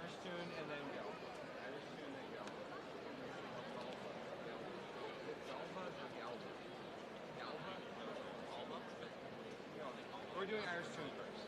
Irish tune and then go. Irish tune and then go. Galva or Galva? Galva? Galva? No, we're doing Irish tune first.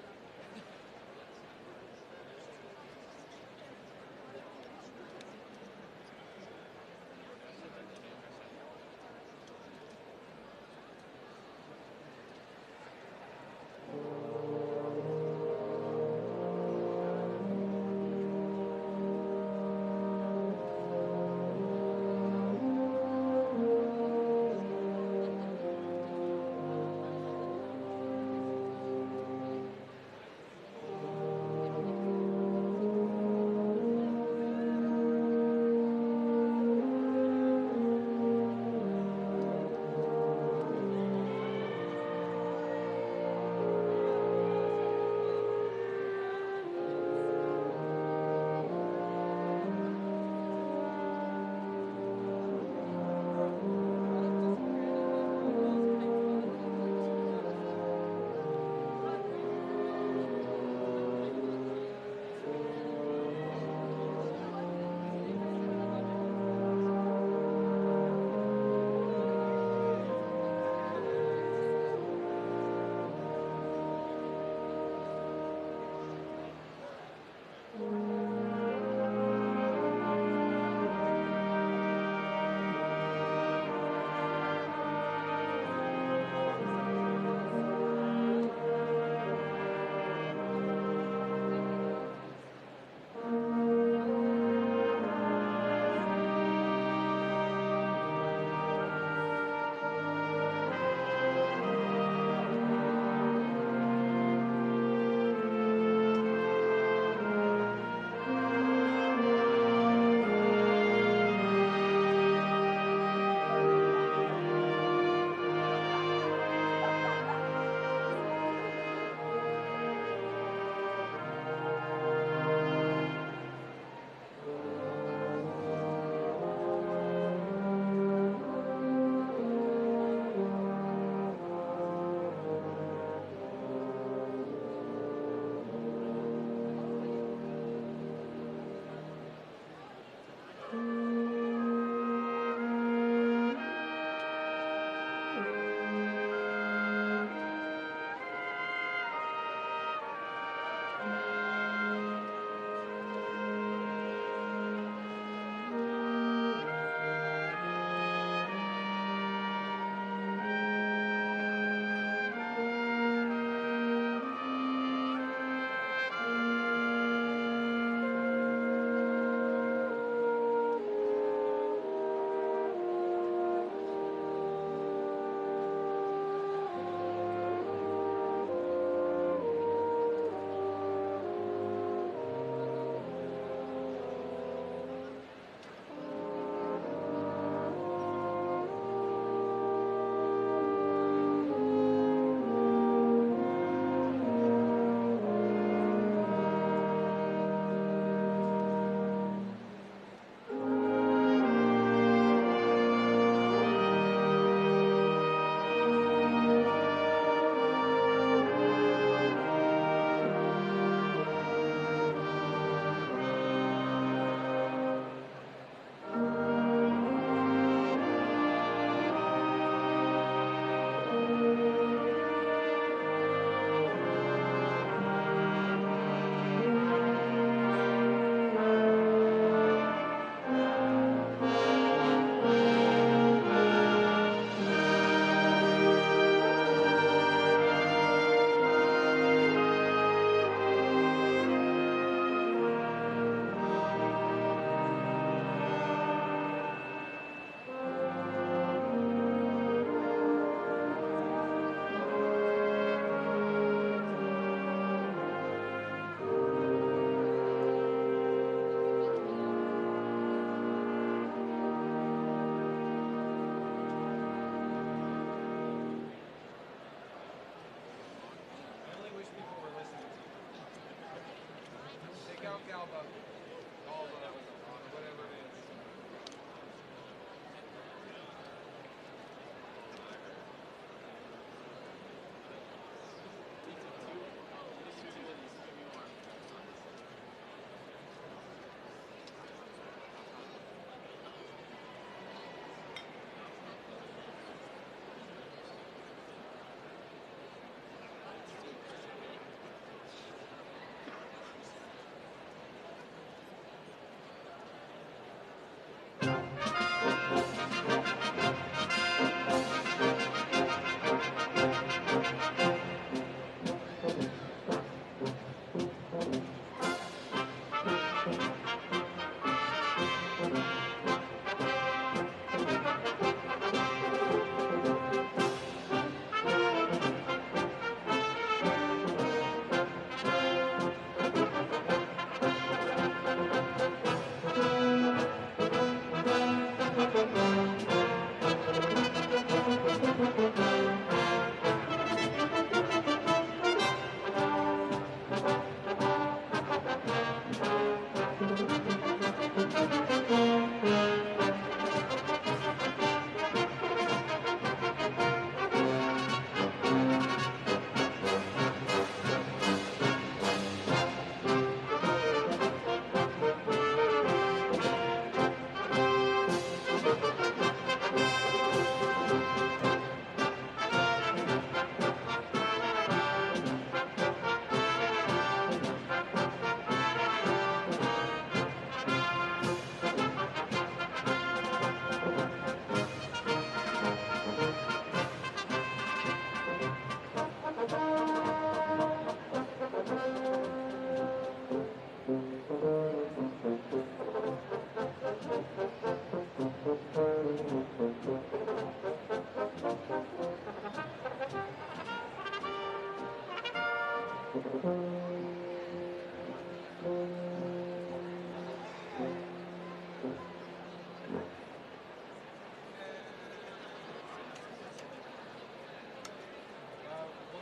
We'll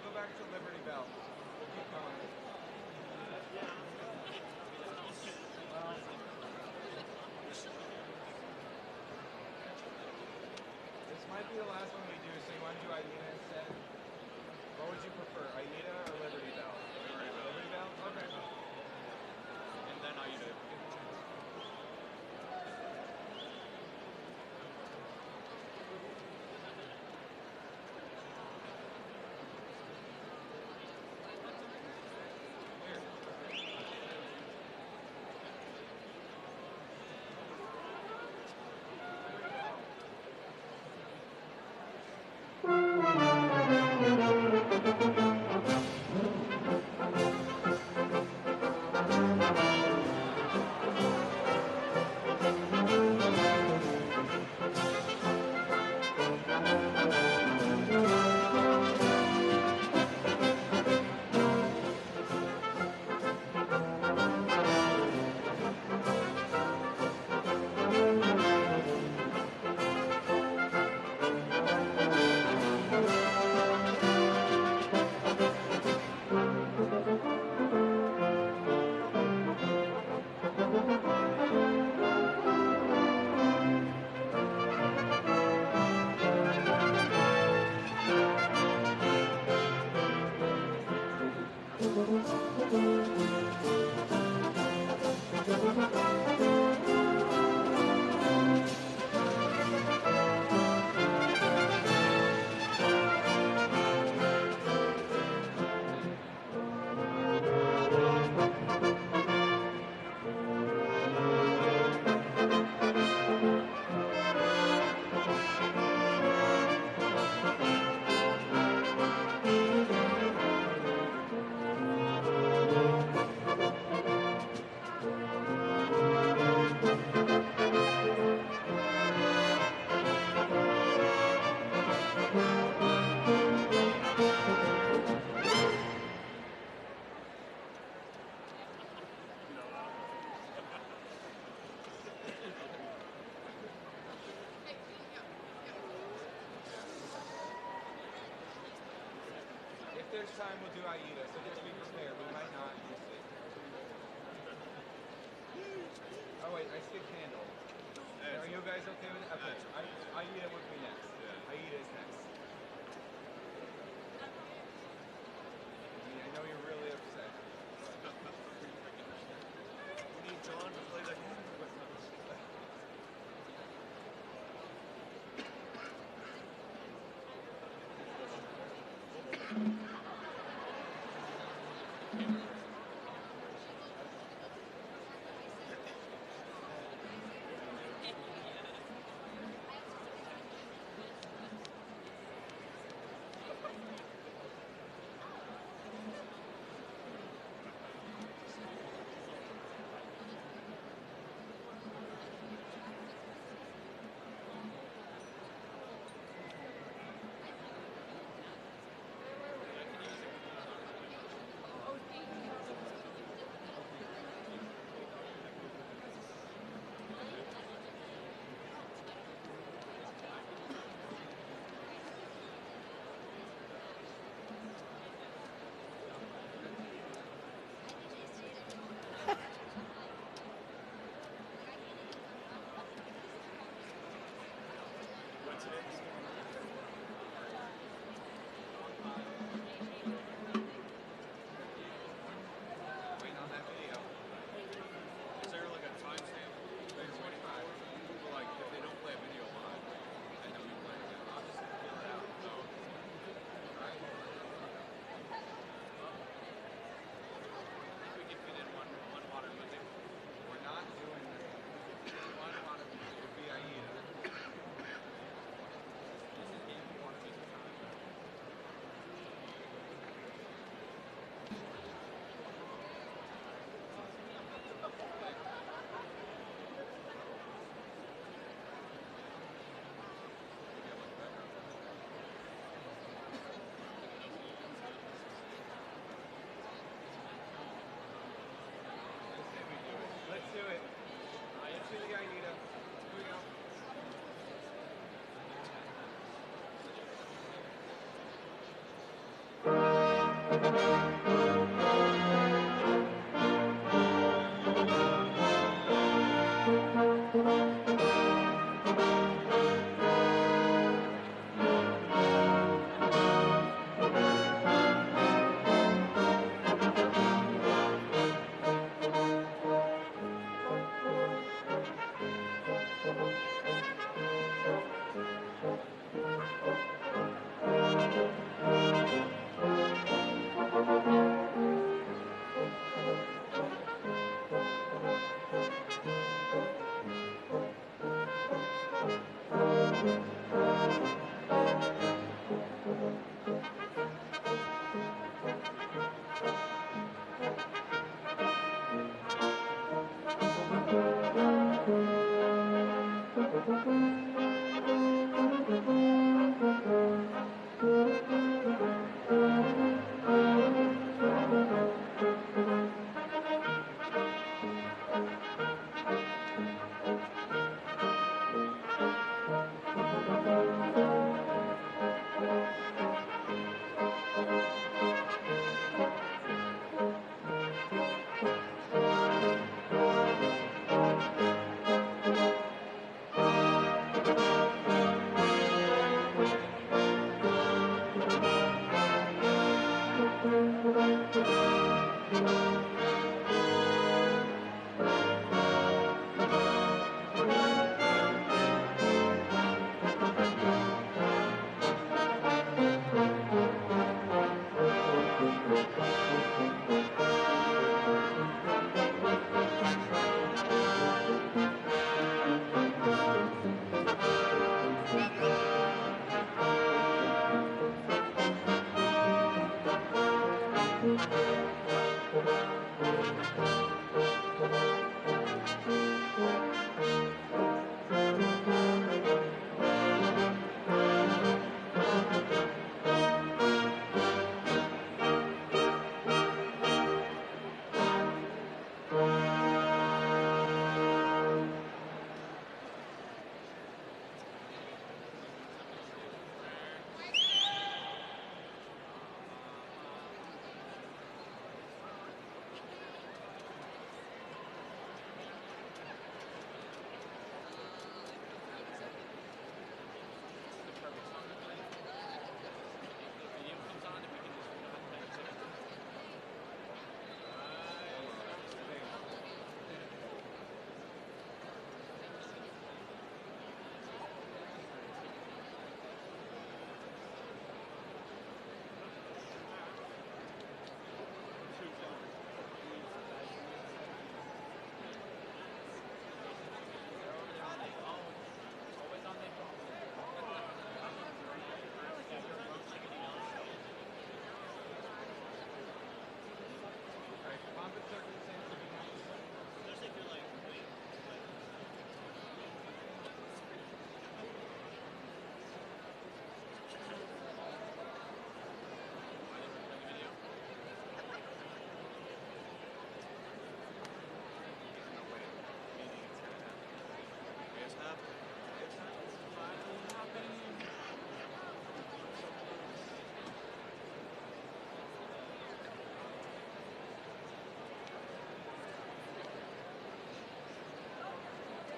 go back to Liberty Bell. We'll keep going. This might be the last one we do, so you want to do Aida instead? What would you prefer, Aida or Liberty Bell? Liberty Bell? Okay. And then Aida. If there's time, we'll do Aida, so just be prepared. We might not. We'll see. Oh wait, I skipped Handle. Are you guys okay with it? Okay. Aida would be next. Aida is next. I know you're really upset. We need John to play the hand with us. to the Aida. Here we go.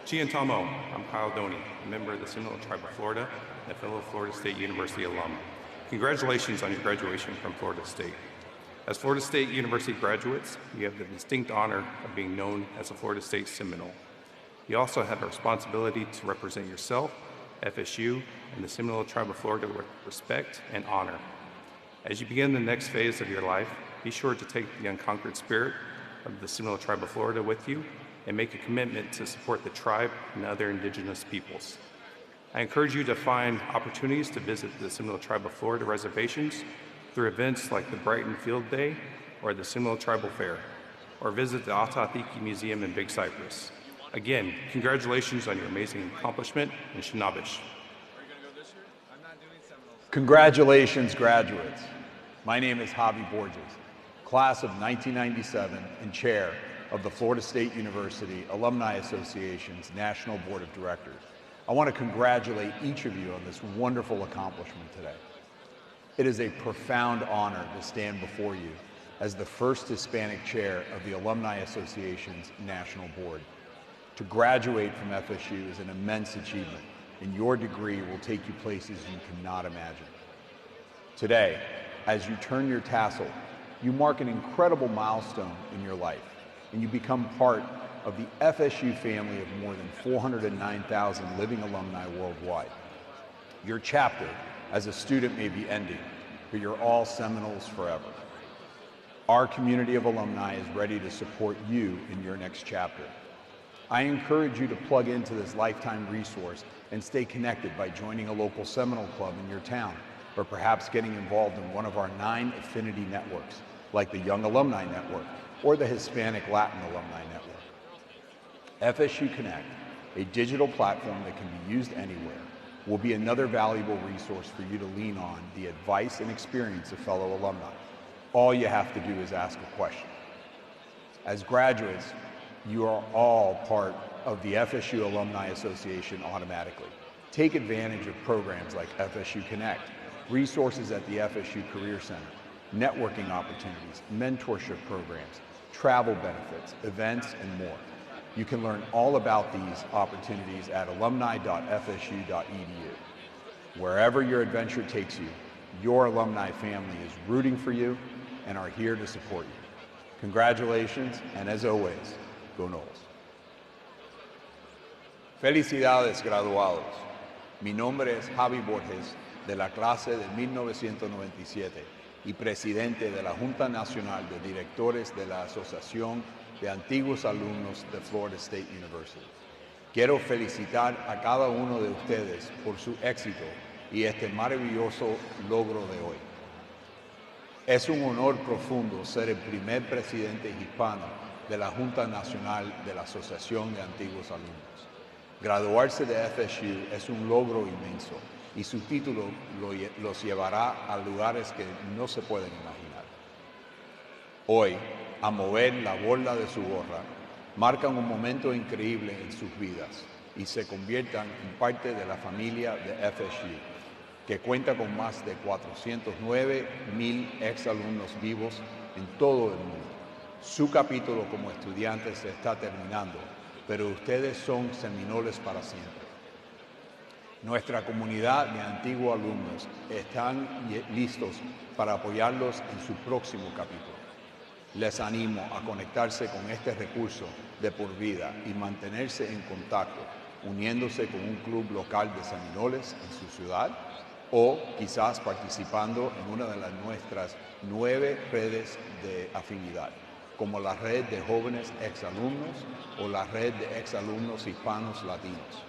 Chiantamo, I'm Kyle Doney, a member of the Seminole Tribe of Florida and a fellow Florida State University alum. Congratulations on your graduation from Florida State. As Florida State University graduates, you have the distinct honor of being known as a Florida State Seminole. You also have a responsibility to represent yourself, FSU, and the Seminole Tribe of Florida with respect and honor. As you begin the next phase of your life, be sure to take the unconquered spirit of the Seminole Tribe of Florida with you and make a commitment to support the tribe and other indigenous peoples. I encourage you to find opportunities to visit the Seminole Tribe of Florida reservations through events like the Brighton Field Day or the Seminole Tribal Fair, or visit the Atathiki Museum in Big Cypress. Again, congratulations on your amazing accomplishment in Shinabish. Congratulations, graduates. My name is Javi Borges, class of 1997 and chair of the Florida State University Alumni Association's National Board of Directors, I want to congratulate each of you on this wonderful accomplishment today. It is a profound honor to stand before you as the first Hispanic chair of the Alumni Association's National Board. To graduate from FSU is an immense achievement, and your degree will take you places you cannot imagine. Today, as you turn your tassel, you mark an incredible milestone in your life, and you become part of the FSU family of more than 409,000 living alumni worldwide. Your chapter as a student may be ending, but you're all Seminoles forever. Our community of alumni is ready to support you in your next chapter. I encourage you to plug into this lifetime resource and stay connected by joining a local Seminole club in your town, or perhaps getting involved in one of our 9 affinity networks, like the Young Alumni Network or the Hispanic Latin Alumni Network. FSU Connect, a digital platform that can be used anywhere, will be another valuable resource for you to lean on the advice and experience of fellow alumni. All you have to do is ask a question. As graduates, you are all part of the FSU Alumni Association automatically. Take advantage of programs like FSU Connect, resources at the FSU Career Center, networking opportunities, mentorship programs, travel benefits, events, and more. You can learn all about these opportunities at alumni.fsu.edu. Wherever your adventure takes you, your alumni family is rooting for you and are here to support you. Congratulations, and as always, go Noles. Felicidades, graduados. Mi nombre es Javi Borges, de la clase de 1997 y presidente de la Junta Nacional de Directores de la Asociación de Antiguos Alumnos de Florida State University. Quiero felicitar a cada uno de ustedes por su éxito y este maravilloso logro de hoy. Es un honor profundo ser el primer presidente hispano de la Junta Nacional de la Asociación de Antiguos Alumnos. Graduarse de FSU es un logro inmenso y su título los llevará a lugares que no se pueden imaginar. Hoy, a mover la borla de su gorra, marcan un momento increíble en sus vidas y se conviertan en parte de la familia de FSU, que cuenta con más de 409,000 exalumnos vivos en todo el mundo. Su capítulo como estudiante se está terminando, pero ustedes son seminoles para siempre. Nuestra comunidad de antiguos alumnos están listos para apoyarlos en su próximo capítulo. Les animo a conectarse con este recurso de por vida y mantenerse en contacto, uniéndose con un club local de seminoles en su ciudad o quizás participando en una de nuestras 9 redes de afinidad, como la red de jóvenes exalumnos o la red de exalumnos hispanos latinos.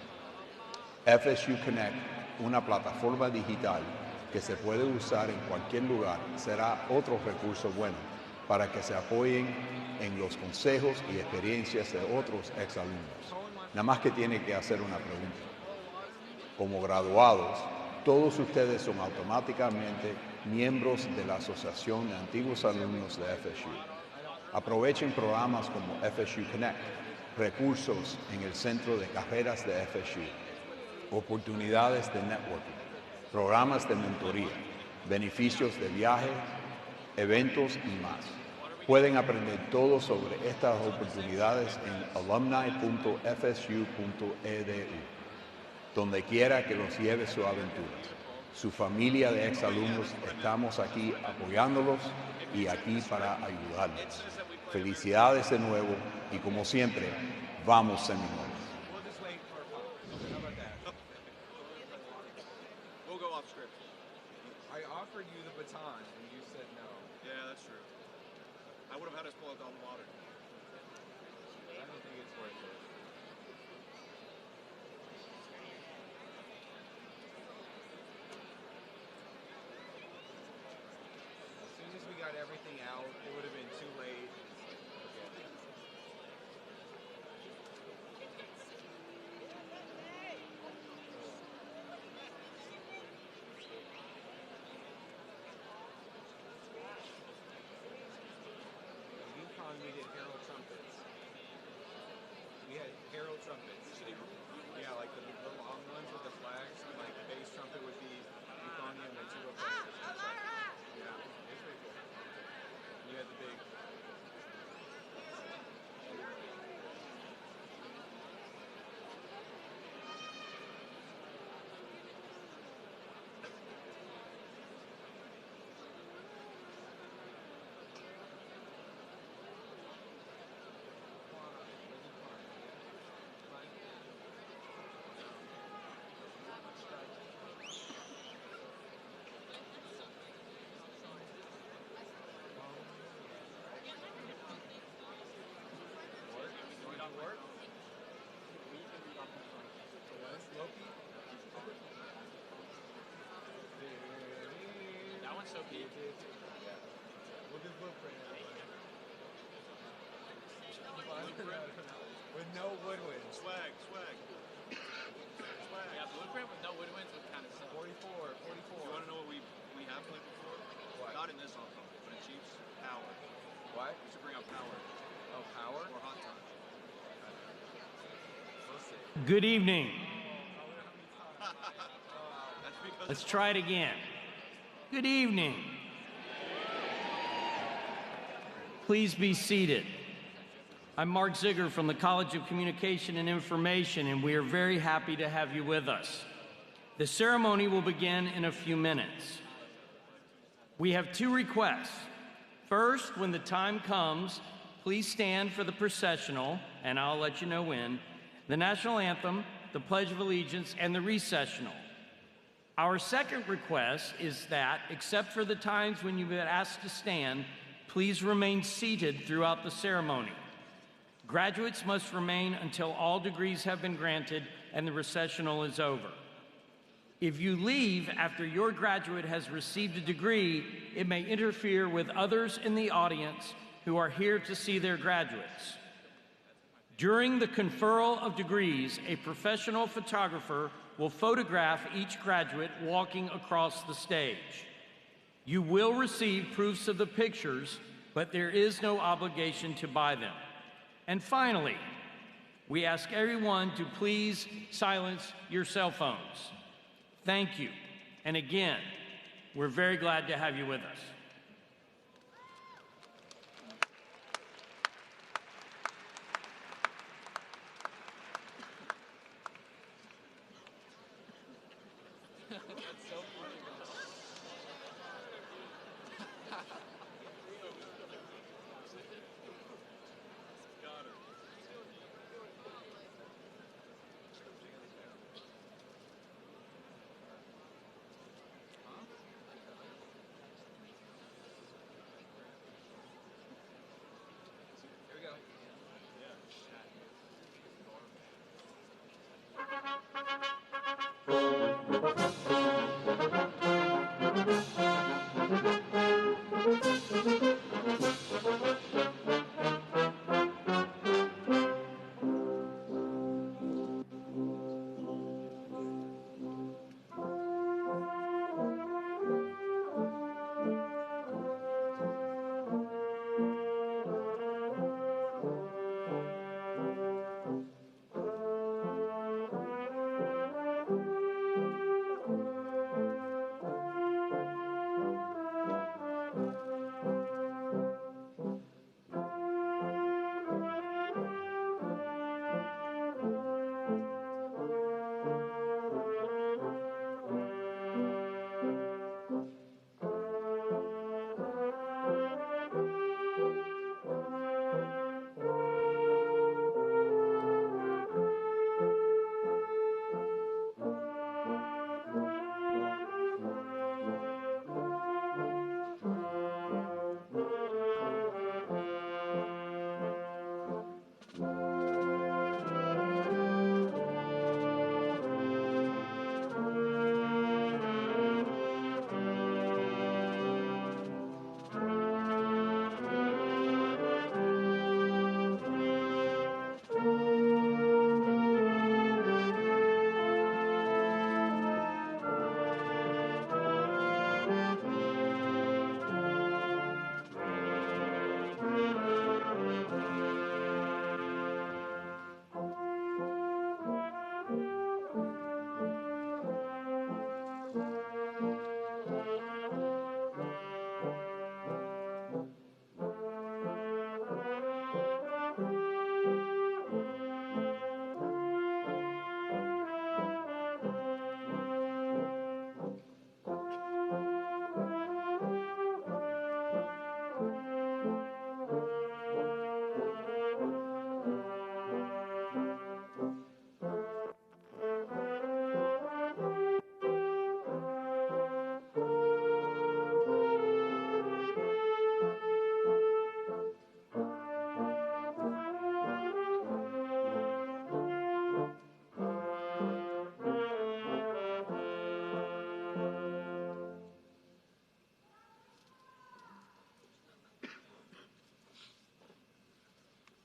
FSU Connect, una plataforma digital que se puede usar en cualquier lugar, será otro recurso bueno para que se apoyen en los consejos y experiencias de otros exalumnos. Nada más que tiene que hacer una pregunta. Como graduados, todos ustedes son automáticamente miembros de la Asociación de Antiguos Alumnos de FSU. Aprovechen programas como FSU Connect, recursos en el Centro de Carreras de FSU, oportunidades de networking, programas de mentoría, beneficios de viaje, eventos y más. Pueden aprender todo sobre estas oportunidades en alumni.fsu.edu, donde quiera que los lleve su aventura. Su familia de exalumnos estamos aquí apoyándolos y aquí para ayudarlos. Felicidades de nuevo y como siempre, vamos Seminoles. We'll go off script. I offered you the baton and you said no. Yeah, that's true. I would have had us pull out the alma mater. I don't think it's worth it. As soon as we got everything out, it would have been too late. We did trumpets. Yeah, like the long ones with the flags. Like the bass trumpet would be euphonium and tuba players. Yeah, it's pretty cool. You had the big. That one's so peak. Yeah. With his blueprint. With no woodwinds. Swag. Yeah, blueprint with no woodwinds would kind of suck. 44. You want to know what we have played before? What? Not in this ensemble, but in Chiefs. Power. What? We should bring out Power. Oh, power? Or Hot Time. We'll see. Good evening. That's because Let's try it again. Good evening. Please be seated. I'm Mark Ziegler from the College of Communication and Information, and we are very happy to have you with us. The ceremony will begin in a few minutes. We have two requests. First, when the time comes, please stand for the processional, and I'll let you know when, the national anthem, the Pledge of Allegiance, and the recessional. Our second request is that, except for the times when you've been asked to stand, please remain seated throughout the ceremony. Graduates must remain until all degrees have been granted and the recessional is over. If you leave after your graduate has received a degree, it may interfere with others in the audience who are here to see their graduates. During the conferral of degrees, a professional photographer will photograph each graduate walking across the stage. You will receive proofs of the pictures, but there is no obligation to buy them. And finally, we ask everyone to please silence your cell phones. Thank you. And again, we're very glad to have you with us.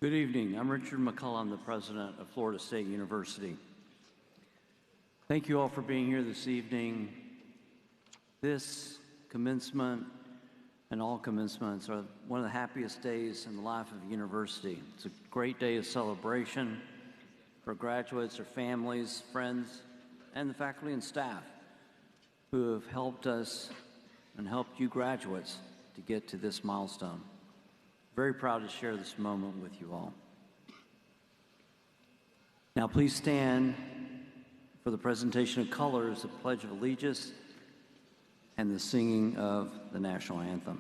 Good evening. I'm Richard McCullum, the president of Florida State University. Thank you all for being here this evening. This commencement and all commencements are one of the happiest days in the life of a university. It's a great day of celebration for graduates, their families, friends, and the faculty and staff who have helped us and helped you graduates to get to this milestone. Very proud to share this moment with you all. Now please stand for the presentation of colors, the Pledge of Allegiance, and the singing of the national anthem.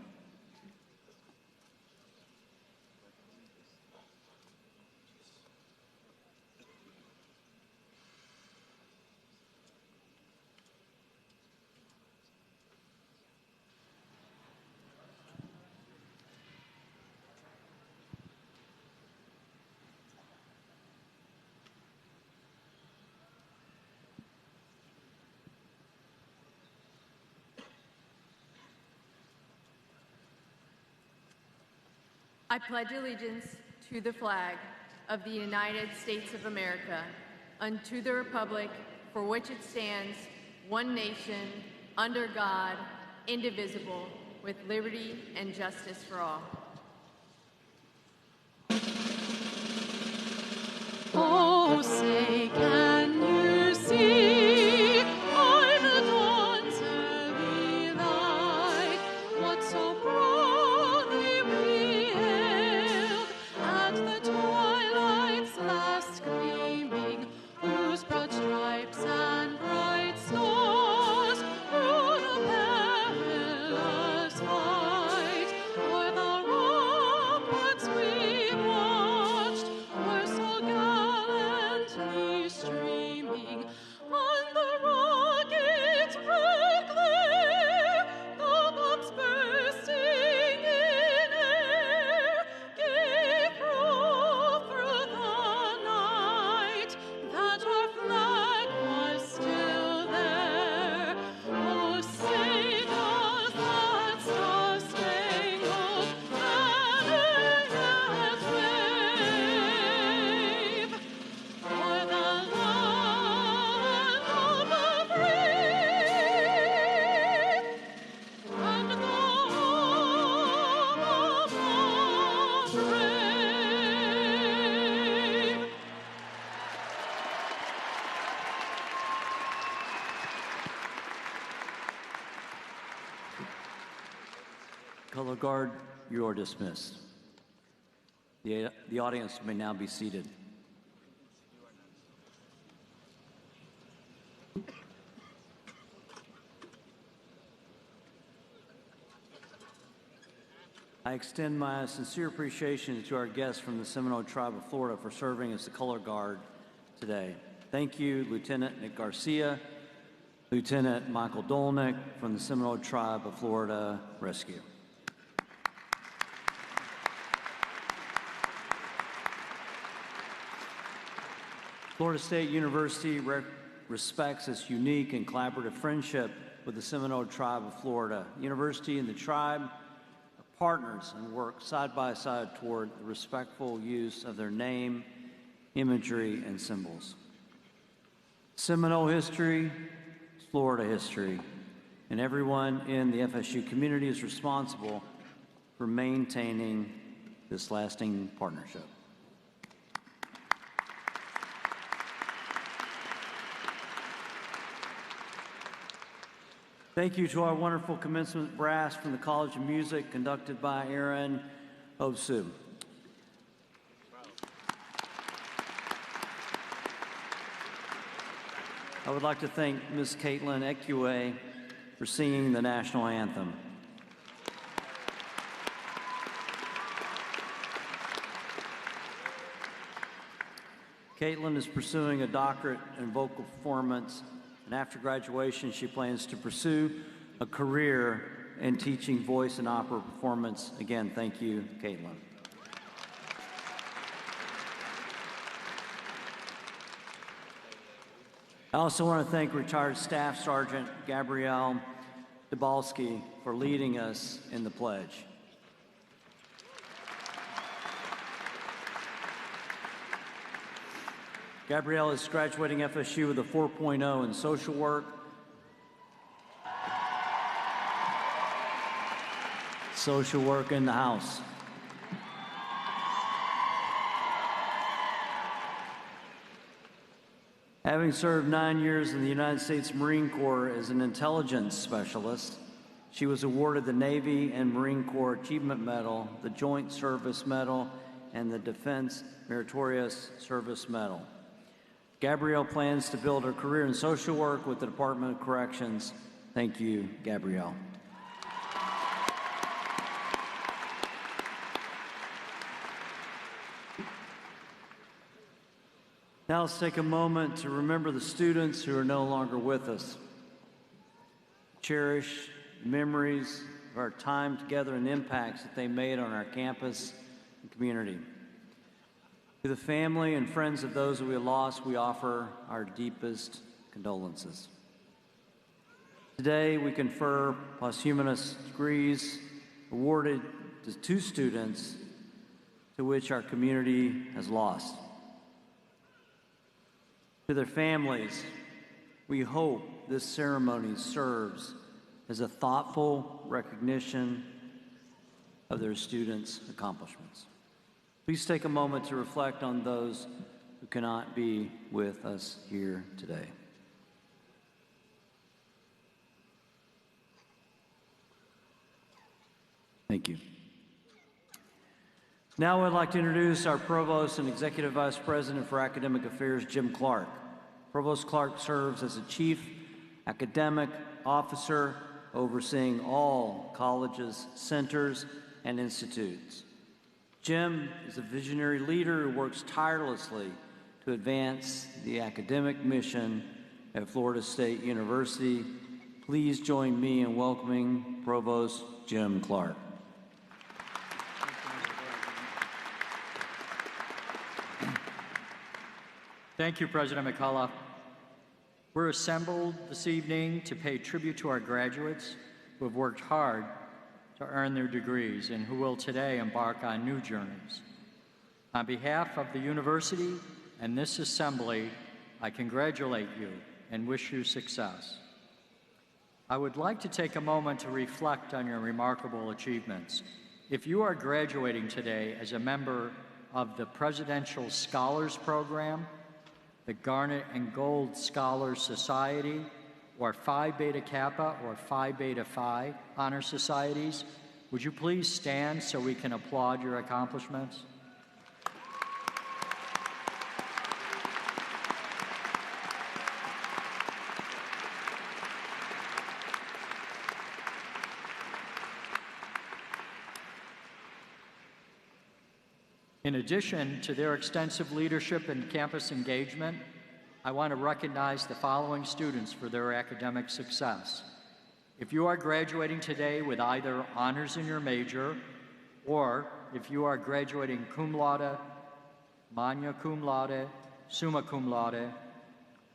I pledge allegiance to the flag of the United States of America, and to the republic for which it stands, one nation, under God, indivisible, with liberty and justice for all. Oh, say, can you see o'er the dawn's early light what so broadly we hailed at the twilight's last gleaming, whose broad stripes and bright stars through the perilous fight o'er the ramparts we watched were so gallantly streaming, on the rocket's red glare, the bombs bursting in air, gave proof through the night that our flag was still there. Oh, say does that star-spangled banner yet wave o'er the land of the brave and the home of the brave? Color Guard, you are dismissed. The audience may now be seated. I extend my sincere appreciation to our guests from the Seminole Tribe of Florida for serving as the Color Guard today. Thank you, Lieutenant Nick Garcia, Lieutenant Michael Dolnick from the Seminole Tribe of Florida Rescue. Florida State University respects its unique and collaborative friendship with the Seminole Tribe of Florida. The university and the tribe are partners and work side by side toward the respectful use of their name, imagery, and symbols. Seminole history is Florida history, and everyone in the FSU community is responsible for maintaining this lasting partnership. Thank you to our wonderful commencement brass from the College of Music, conducted by Aaron Osu. I would like to thank Ms. Caitlin Ekiwe for singing the national anthem. Caitlin is pursuing a doctorate in vocal performance, and after graduation, she plans to pursue a career in teaching voice and opera performance. Again, thank you, Caitlin. I also want to thank retired Staff Sergeant Gabrielle Dabalski for leading us in the pledge. Gabrielle is graduating FSU with a 4.0 in social work. Social work in the house. Having served 9 years in the United States Marine Corps as an intelligence specialist, she was awarded the Navy and Marine Corps Achievement Medal, the Joint Service Medal, and the Defense Meritorious Service Medal. Gabrielle plans to build her career in social work with the Department of Corrections. Thank you, Gabrielle. Now let's take a moment to remember the students who are no longer with us. Cherish memories of our time together and impacts that they made on our campus and community. To the family and friends of those that we lost, we offer our deepest condolences. Today, we confer posthumous degrees awarded to 2 students to which our community has lost. To their families, we hope this ceremony serves as a thoughtful recognition of their students' accomplishments. Please take a moment to reflect on those who cannot be with us here today. Thank you. Now I'd like to introduce our Provost and Executive Vice President for Academic Affairs, Jim Clark. Provost Clark serves as a Chief Academic Officer overseeing all colleges, centers, and institutes. Jim is a visionary leader who works tirelessly to advance the academic mission at Florida State University. Please join me in welcoming Provost Jim Clark. Thank you, President McCullough. We're assembled this evening to pay tribute to our graduates who have worked hard to earn their degrees and who will today embark on new journeys. On behalf of the university and this assembly, I congratulate you and wish you success. I would like to take a moment to reflect on your remarkable achievements. If you are graduating today as a member of the Presidential Scholars Program, the Garnet and Gold Scholars Society, or Phi Beta Kappa or Phi Beta Phi honor societies, would you please stand so we can applaud your accomplishments? In addition to their extensive leadership and campus engagement, I want to recognize the following students for their academic success. If you are graduating today with either honors in your major, or if you are graduating cum laude, magna cum laude, summa cum laude,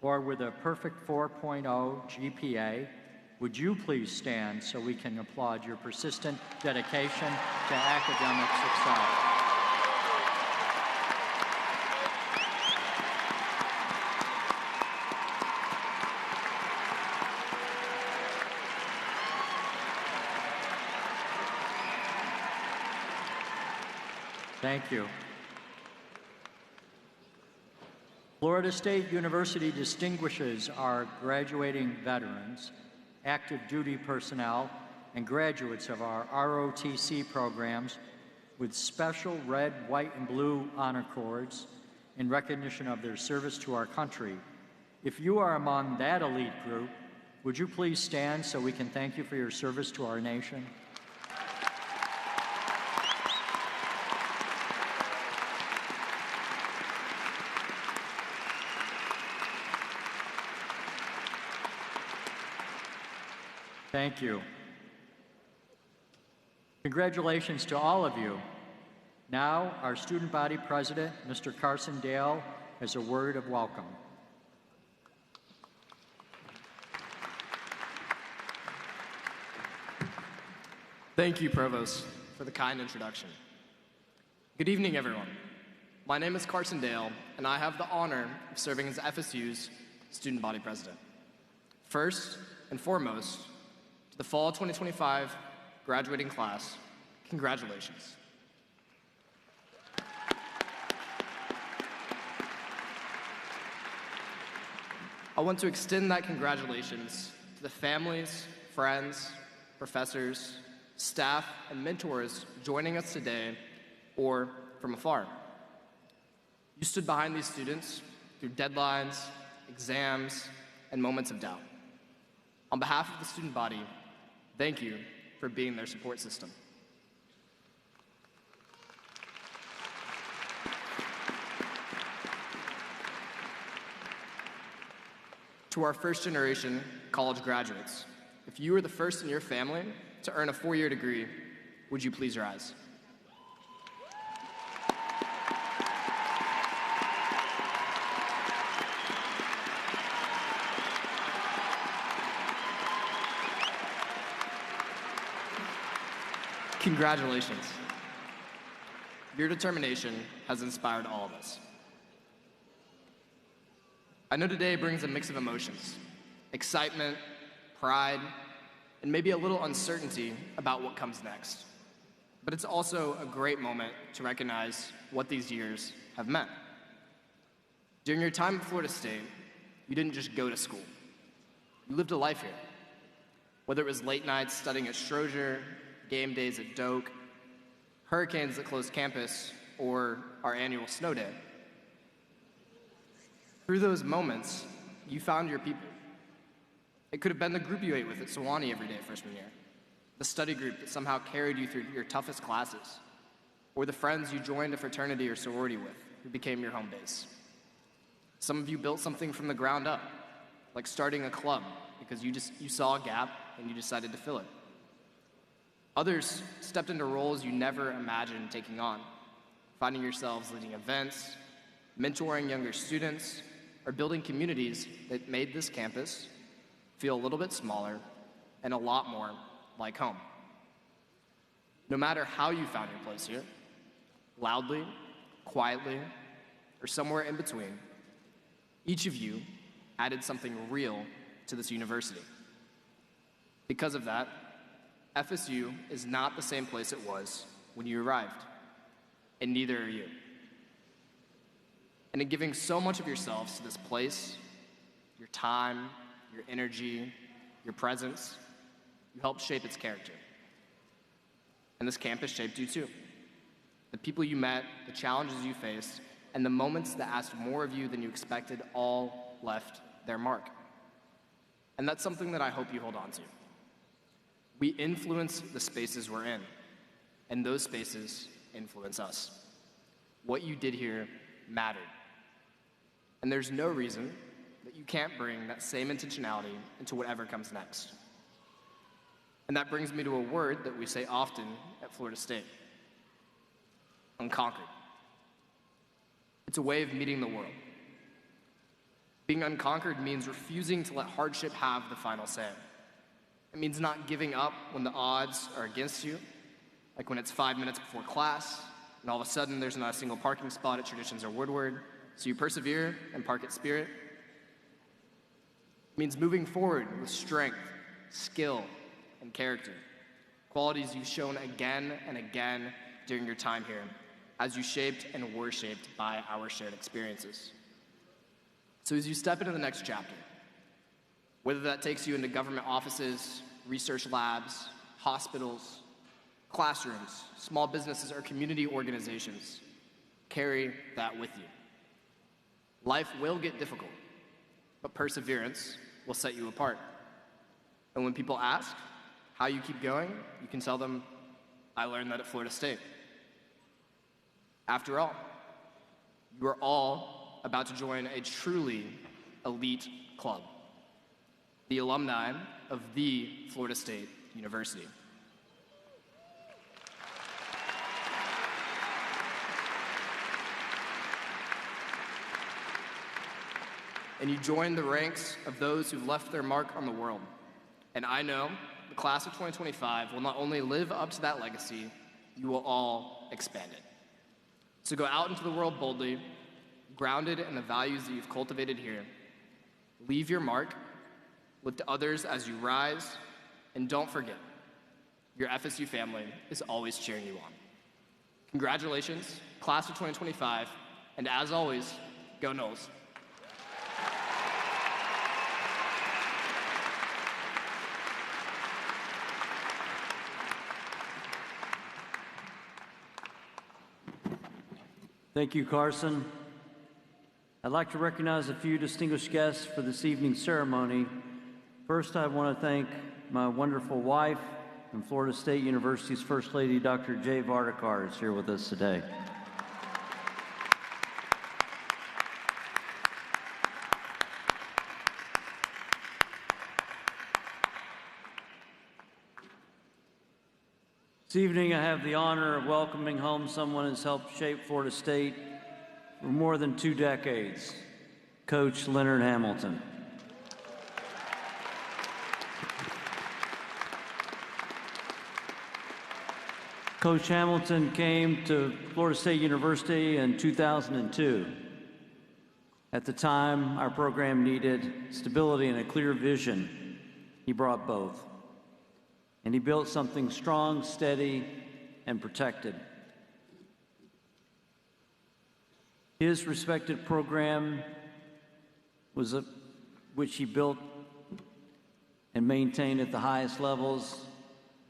or with a perfect 4.0 GPA, would you please stand so we can applaud your persistent dedication to academic success? Thank you. Florida State University distinguishes our graduating veterans, active duty personnel, and graduates of our ROTC programs with special red, white, and blue honor cords in recognition of their service to our country. If you are among that elite group, would you please stand so we can thank you for your service to our nation? Thank you. Congratulations to all of you. Now, our student body president, Mr. Carson Dale, has a word of welcome. Thank you, Provost, for the kind introduction. Good evening, everyone. My name is Carson Dale, and I have the honor of serving as FSU's student body president. First and foremost, to the fall 2025 graduating class, congratulations. I want to extend that congratulations to the families, friends, professors, staff, and mentors joining us today or from afar. You stood behind these students through deadlines, exams, and moments of doubt. On behalf of the student body, thank you for being their support system. To our first generation college graduates, if you were the first in your family to earn a 4-year degree, would you please rise? Congratulations. Your determination has inspired all of us. I know today brings a mix of emotions, excitement, pride, and maybe a little uncertainty about what comes next. But it's also a great moment to recognize what these years have meant. During your time at Florida State, you didn't just go to school. You lived a life here. Whether it was late nights studying at Strozier, game days at Doak, hurricanes that closed campus, or our annual snow day. Through those moments, you found your people. It could have been the group you ate with at Sewanee every day freshman year, the study group that somehow carried you through your toughest classes, or the friends you joined a fraternity or sorority with who became your home base. Some of you built something from the ground up, like starting a club because you saw a gap and you decided to fill it. Others stepped into roles you never imagined taking on, finding yourselves leading events, mentoring younger students, or building communities that made this campus feel a little bit smaller and a lot more like home. No matter how you found your place here, loudly, quietly, or somewhere in between, each of you added something real to this university. Because of that, FSU is not the same place it was when you arrived, and neither are you. And in giving so much of yourselves to this place, your time, your energy, your presence, you helped shape its character. And this campus shaped you too. The people you met, the challenges you faced, and the moments that asked more of you than you expected all left their mark. And that's something that I hope you hold on to. We influence the spaces we're in, and those spaces influence us. What you did here mattered. And there's no reason that you can't bring that same intentionality into whatever comes next. And that brings me to a word that we say often at Florida State: unconquered. It's a way of meeting the world. Being unconquered means refusing to let hardship have the final say. It means not giving up when the odds are against you, like when it's 5 minutes before class, and all of a sudden there's not a single parking spot at Traditions or Woodward, so you persevere and park at Spirit. It means moving forward with strength, skill, and character, qualities you've shown again and again during your time here, as you shaped and were shaped by our shared experiences. So as you step into the next chapter, whether that takes you into government offices, research labs, hospitals, classrooms, small businesses, or community organizations, carry that with you. Life will get difficult, but perseverance will set you apart. And when people ask how you keep going, you can tell them, I learned that at Florida State. After all, you are all about to join a truly elite club, the alumni of the Florida State University. And you join the ranks of those who've left their mark on the world. And I know the class of 2025 will not only live up to that legacy, you will all expand it. So go out into the world boldly, grounded in the values that you've cultivated here. Leave your mark, lift others as you rise, and don't forget, your FSU family is always cheering you on. Congratulations, class of 2025, and as always, go Noles. Thank you, Carson. I'd like to recognize a few distinguished guests for this evening's ceremony. First, I want to thank my wonderful wife and Florida State University's First Lady, Dr. Jay Vardakar, is here with us today. This evening, I have the honor of welcoming home someone who's helped shape Florida State for more than 2 decades, Coach Leonard Hamilton. Coach Hamilton came to Florida State University in 2002. At the time, our program needed stability and a clear vision. He brought both. And he built something strong, steady, and protected. His respected program was which he built and maintained at the highest levels,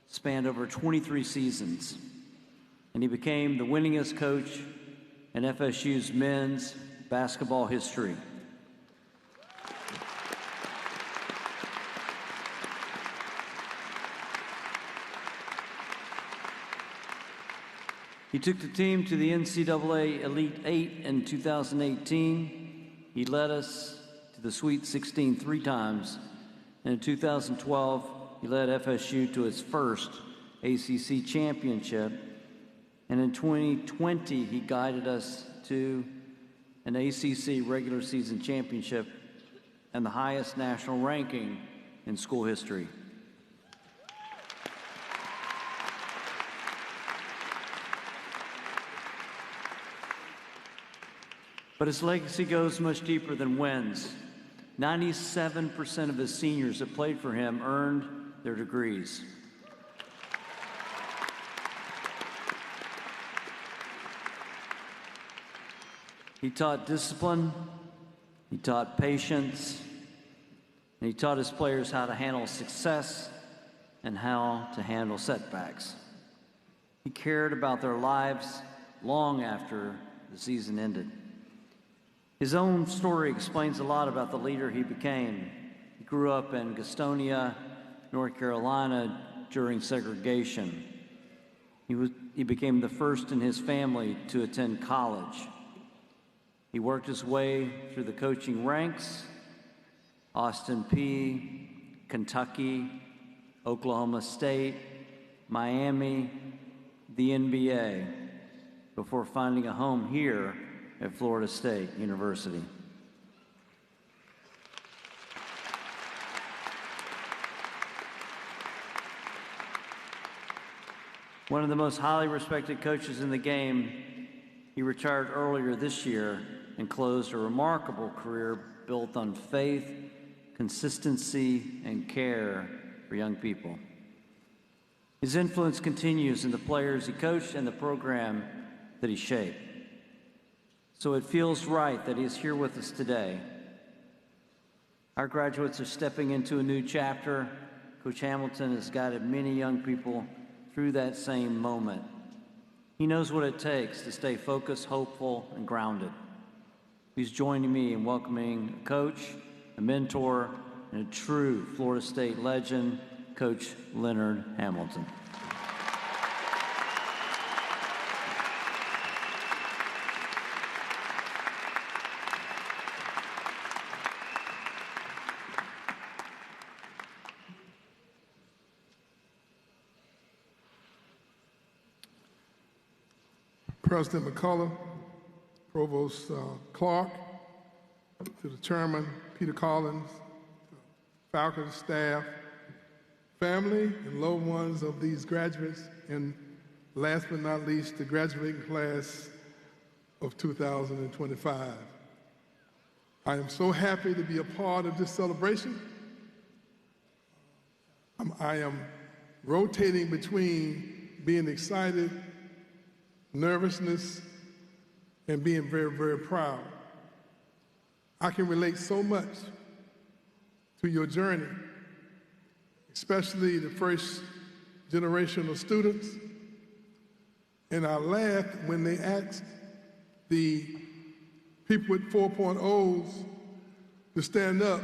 spanned over 23 seasons. And he became the winningest coach in FSU's men's basketball history. He took the team to the NCAA Elite Eight in 2018. He led us to the Sweet 16 3 times. And in 2012, he led FSU to its first ACC championship. And in 2020, he guided us to an ACC regular season championship and the highest national ranking in school history. But his legacy goes much deeper than wins. 97% of his seniors that played for him earned their degrees. He taught discipline, he taught patience, and he taught his players how to handle success and how to handle setbacks. He cared about their lives long after the season ended. His own story explains a lot about the leader he became. He grew up in Gastonia, North Carolina during segregation. He became the first in his family to attend college. He worked his way through the coaching ranks, Austin Peay, Kentucky, Oklahoma State, Miami, the NBA, before finding a home here at Florida State University. One of the most highly respected coaches in the game, he retired earlier this year and closed a remarkable career built on faith, consistency, and care for young people. His influence continues in the players he coached and the program that he shaped. So it feels right that he is here with us today. Our graduates are stepping into a new chapter. Coach Hamilton has guided many young people through that same moment. He knows what it takes to stay focused, hopeful, and grounded. Please join me in welcoming a coach, a mentor, and a true Florida State legend, Coach Leonard Hamilton. President McCullough, Provost Clark, to the Chairman, Peter Collins, faculty, staff, family, and loved ones of these graduates, and last but not least, the graduating class of 2025. I am so happy to be a part of this celebration. I am rotating between being excited, nervousness, and being very, very proud. I can relate so much to your journey, especially the first generation of students. And I laughed when they asked the people with 4.0s to stand up.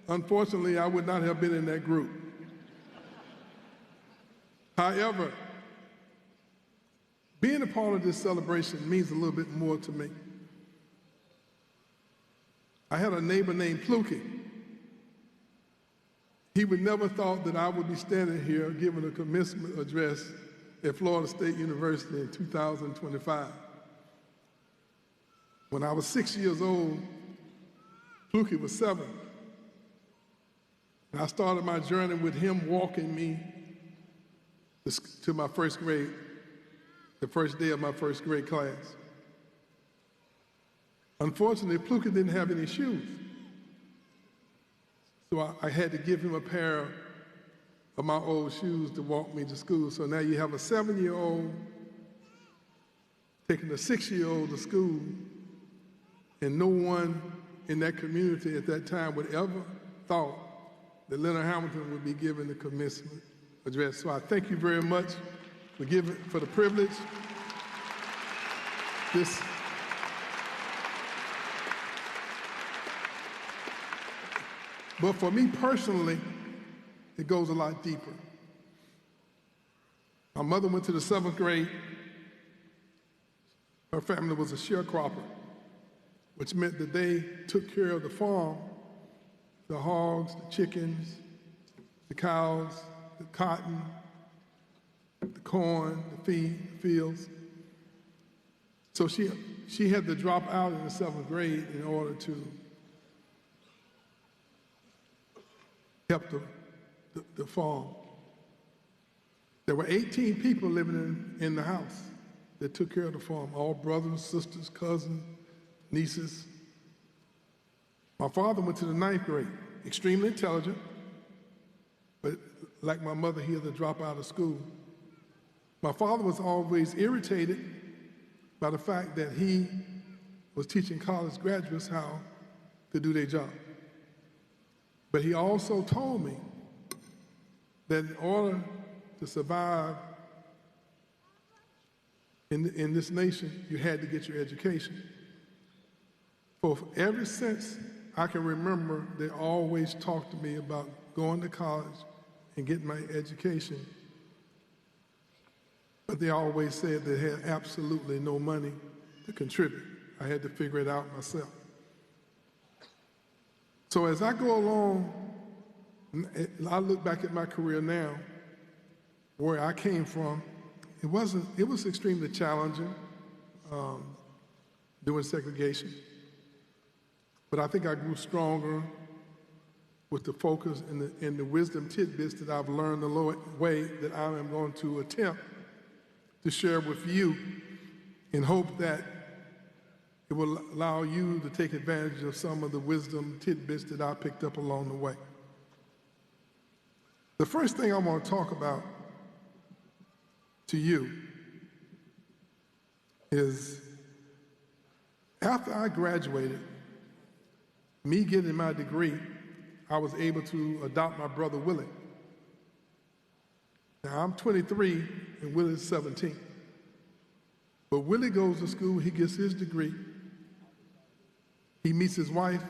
Unfortunately, I would not have been in that group. However, being a part of this celebration means a little bit more to me. I had a neighbor named Pluky. He would never thought that I would be standing here giving a commencement address at Florida State University in 2025. When I was 6 years old, Pluky was 7. And I started my journey with him walking me to my first grade, the first day of my first grade class. Unfortunately, Pluky didn't have any shoes. So I had to give him a pair of my old shoes to walk me to school. So now you have a 7-year-old taking a 6-year-old to school, and no one in that community at that time would ever thought that Leonard Hamilton would be given the commencement address. So I thank you very much for the privilege. But for me personally, it goes a lot deeper. My mother went to the 7th grade. Her family was a sharecropper, which meant that they took care of the farm, the hogs, the chickens, the cows, the cotton, the corn, the fields. So she had to drop out in the 7th grade in order to help the farm. There were 18 people living in the house that took care of the farm, all brothers, sisters, cousins, nieces. My father went to the 9th grade, extremely intelligent, but like my mother, he had to drop out of school. My father was always irritated by the fact that he was teaching college graduates how to do their job. But he also told me that in order to survive in this nation, you had to get your education. For ever since I can remember, they always talked to me about going to college and getting my education. But they always said they had absolutely no money to contribute. I had to figure it out myself. So as I go along, I look back at my career now, where I came from, it was extremely challenging doing segregation. But I think I grew stronger with the focus and the wisdom tidbits that I've learned the way that I am going to attempt to share with you in hope that it will allow you to take advantage of some of the wisdom tidbits that I picked up along the way. The first thing I want to talk about to you is after I graduated, me getting my degree, I was able to adopt my brother Willie. Now I'm 23 and Willie's 17. But Willie goes to school, he gets his degree. He meets his wife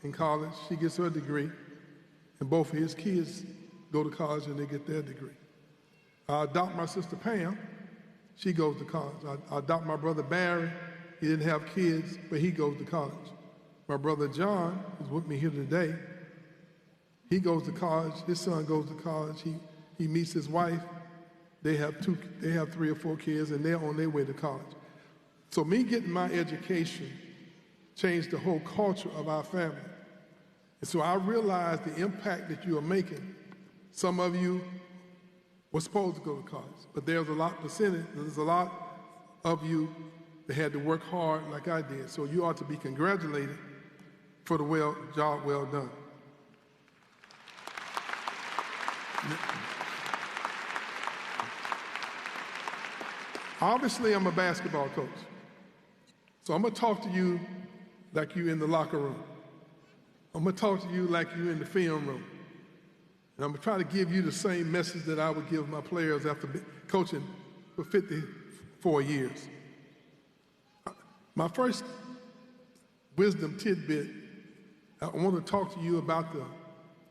in college, she gets her degree, and both of his kids go to college and they get their degree. I adopt my sister Pam, she goes to college. I adopt my brother Barry, he didn't have kids, but he goes to college. My brother John, who's with me here today, he goes to college, his son goes to college, he meets his wife, they have 3 or 4 kids, and they're on their way to college. So me getting my education changed the whole culture of our family. And so I realized the impact that you are making. Some of you were supposed to go to college, but there's a lot of you They had to work hard like I did. So you ought to be congratulated for the job well done. Obviously, I'm a basketball coach. So I'm going to talk to you like you in the locker room. I'm going to talk to you like you in the film room. And I'm going to try to give you the same message that I would give my players after coaching for 54 years. My first wisdom tidbit, I want to talk to you about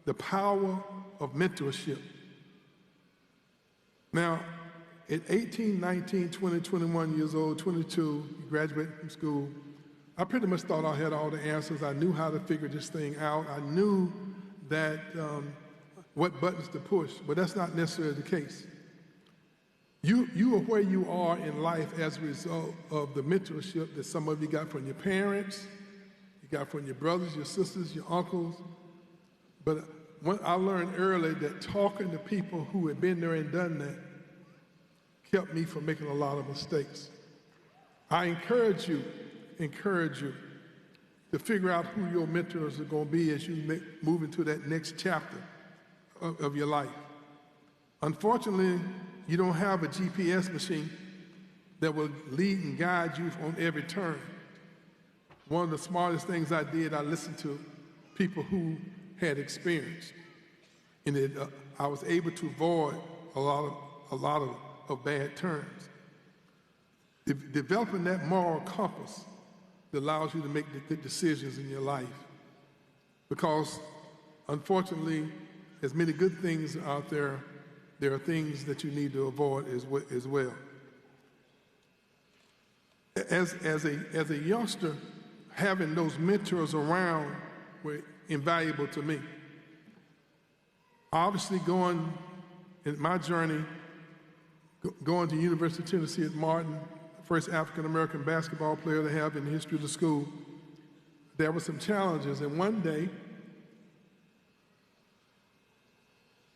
the power of mentorship. Now, at 18, 19, 20, 21 years old, 22, graduated from school, I pretty much thought I had all the answers. I knew how to figure this thing out. I knew that what buttons to push, but that's not necessarily the case. You are where you are in life as a result of the mentorship that some of you got from your parents, you got from your brothers, your sisters, your uncles. But I learned early that talking to people who had been there and done that kept me from making a lot of mistakes. I encourage you to figure out who your mentors are going to be as you move into that next chapter of your life. Unfortunately, you don't have a GPS machine that will lead and guide you on every turn. One of the smartest things I did, I listened to people who had experience, and I was able to avoid a lot of bad turns. Developing that moral compass that allows you to make the good decisions in your life. Because, unfortunately, as many good things out there, there are things that you need to avoid as well. As a youngster, having those mentors around were invaluable to me. Obviously, going in my journey, going to University of Tennessee at Martin, first African-American basketball player to have in the history of the school, there were some challenges. And one day,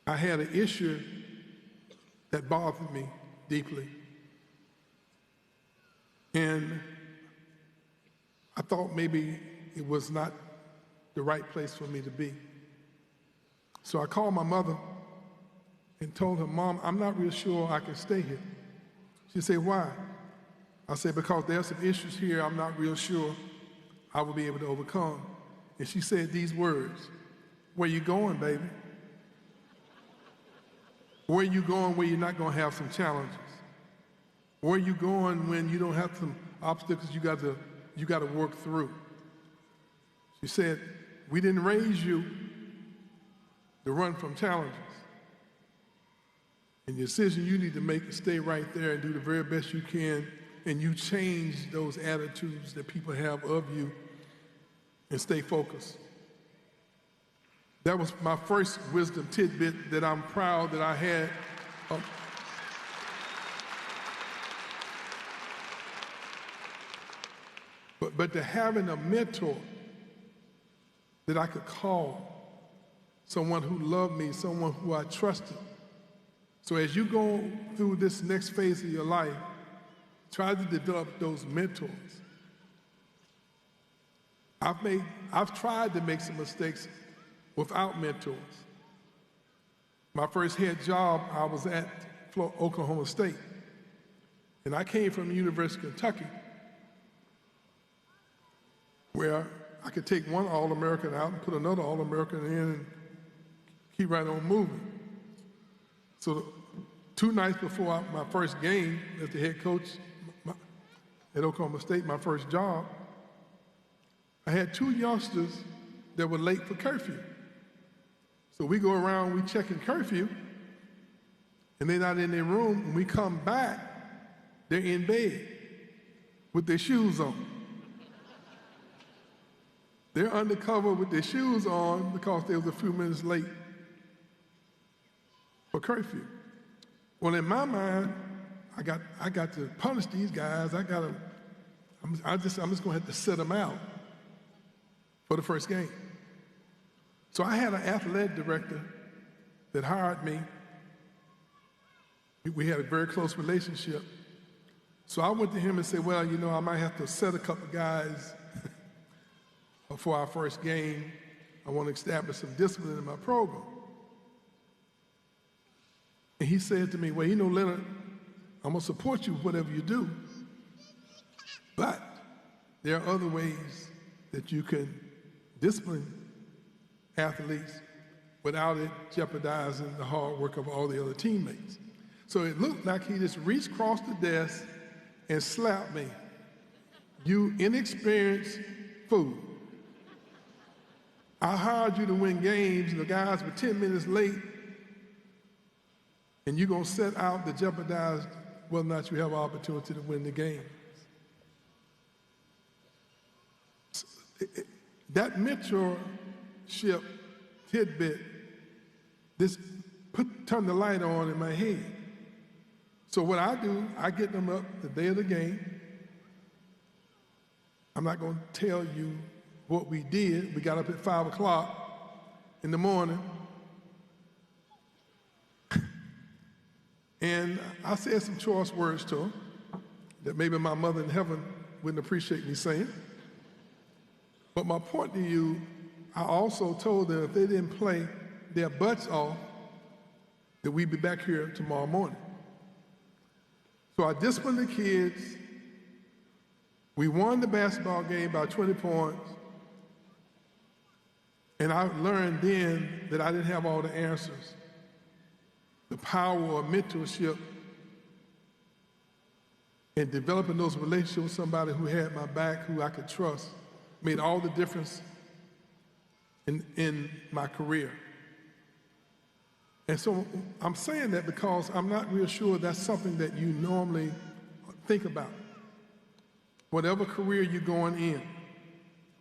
I had an issue that bothered me deeply. And I thought maybe it was not the right place for me to be. So I called my mother and told her, "Mom, I'm not real sure I can stay here." She said, "Why?" I said, "Because there are some issues here I'm not real sure I will be able to overcome." And she said these words, "Where you going, baby? Where you going where you're not going to have some challenges? Where you going when you don't have some obstacles you got to work through?" She said, "We didn't raise you to run from challenges. And the decision you need to make is stay right there and do the very best you can, and you change those attitudes that people have of you and stay focused." That was my first wisdom tidbit that I'm proud that I had. But to having a mentor that I could call, someone who loved me, someone who I trusted. So as you go through this next phase of your life, try to develop those mentors. I've tried to make some mistakes without mentors. My first head job, I was at Oklahoma State. And I came from the University of Kentucky, where I could take one All-American out and put another All-American in and keep right on moving. So 2 nights before my first game as the head coach at Oklahoma State, my first job, I had 2 youngsters that were late for curfew. So we go around, we checking curfew, and they're not in their room. When we come back, they're in bed with their shoes on. They're undercover with their shoes on because they was a few minutes late for curfew. Well, in my mind, I got to punish these guys. I'm just going to have to sit them out for the first game. So I had an athletic director that hired me. We had a very close relationship. So I went to him and said, well, you know, I might have to set a couple guys for our first game. I want to establish some discipline in my program. And he said to me, well, you know, Leonard, I'm going to support you whatever you do, but there are other ways that you can discipline athletes without it jeopardizing the hard work of all the other teammates. So it looked like he just reached across the desk and slapped me. You inexperienced fool. I hired you to win games, and the guys were 10 minutes late, and you're going to set out to jeopardize whether or not you have an opportunity to win the game. That mentorship tidbit, this turned the light on in my head. So what I do, I get them up the day of the game. I'm not going to tell you what we did. We got up at 5 o'clock in the morning. And I said some choice words to them that maybe my mother in heaven wouldn't appreciate me saying. But my point to you, I also told them if they didn't play their butts off, that we'd be back here tomorrow morning. So I disciplined the kids. We won the basketball game by 20 points. And I learned then that I didn't have all the answers. The power of mentorship and developing those relationships with somebody who had my back, who I could trust, made all the difference in my career. And so I'm saying that because I'm not real sure that's something that you normally think about. Whatever career you're going in,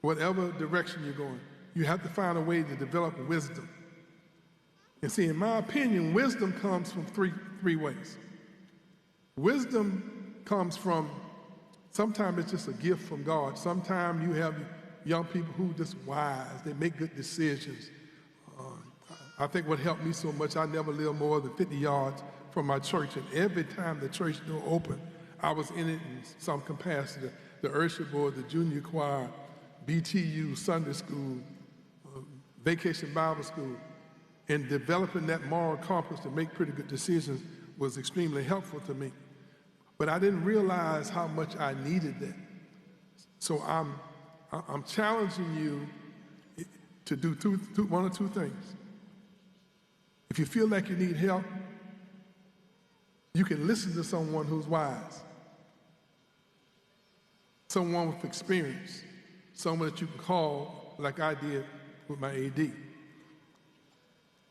whatever direction you're going, you have to find a way to develop wisdom. And see, in my opinion, wisdom comes from three ways. Wisdom comes from, sometimes it's just a gift from God. Sometimes you have young people who are just wise. They make good decisions. I think what helped me so much, I never lived more than 50 yards from my church. And every time the church door opened, I was in it in some capacity. The Usher Board, the junior choir, BTU, Sunday school, Vacation Bible School. And developing that moral compass to make pretty good decisions was extremely helpful to me. But I didn't realize how much I needed that. So I'm challenging you to do one or two things. If you feel like you need help, you can listen to someone who's wise, someone with experience, someone that you can call like I did with my AD.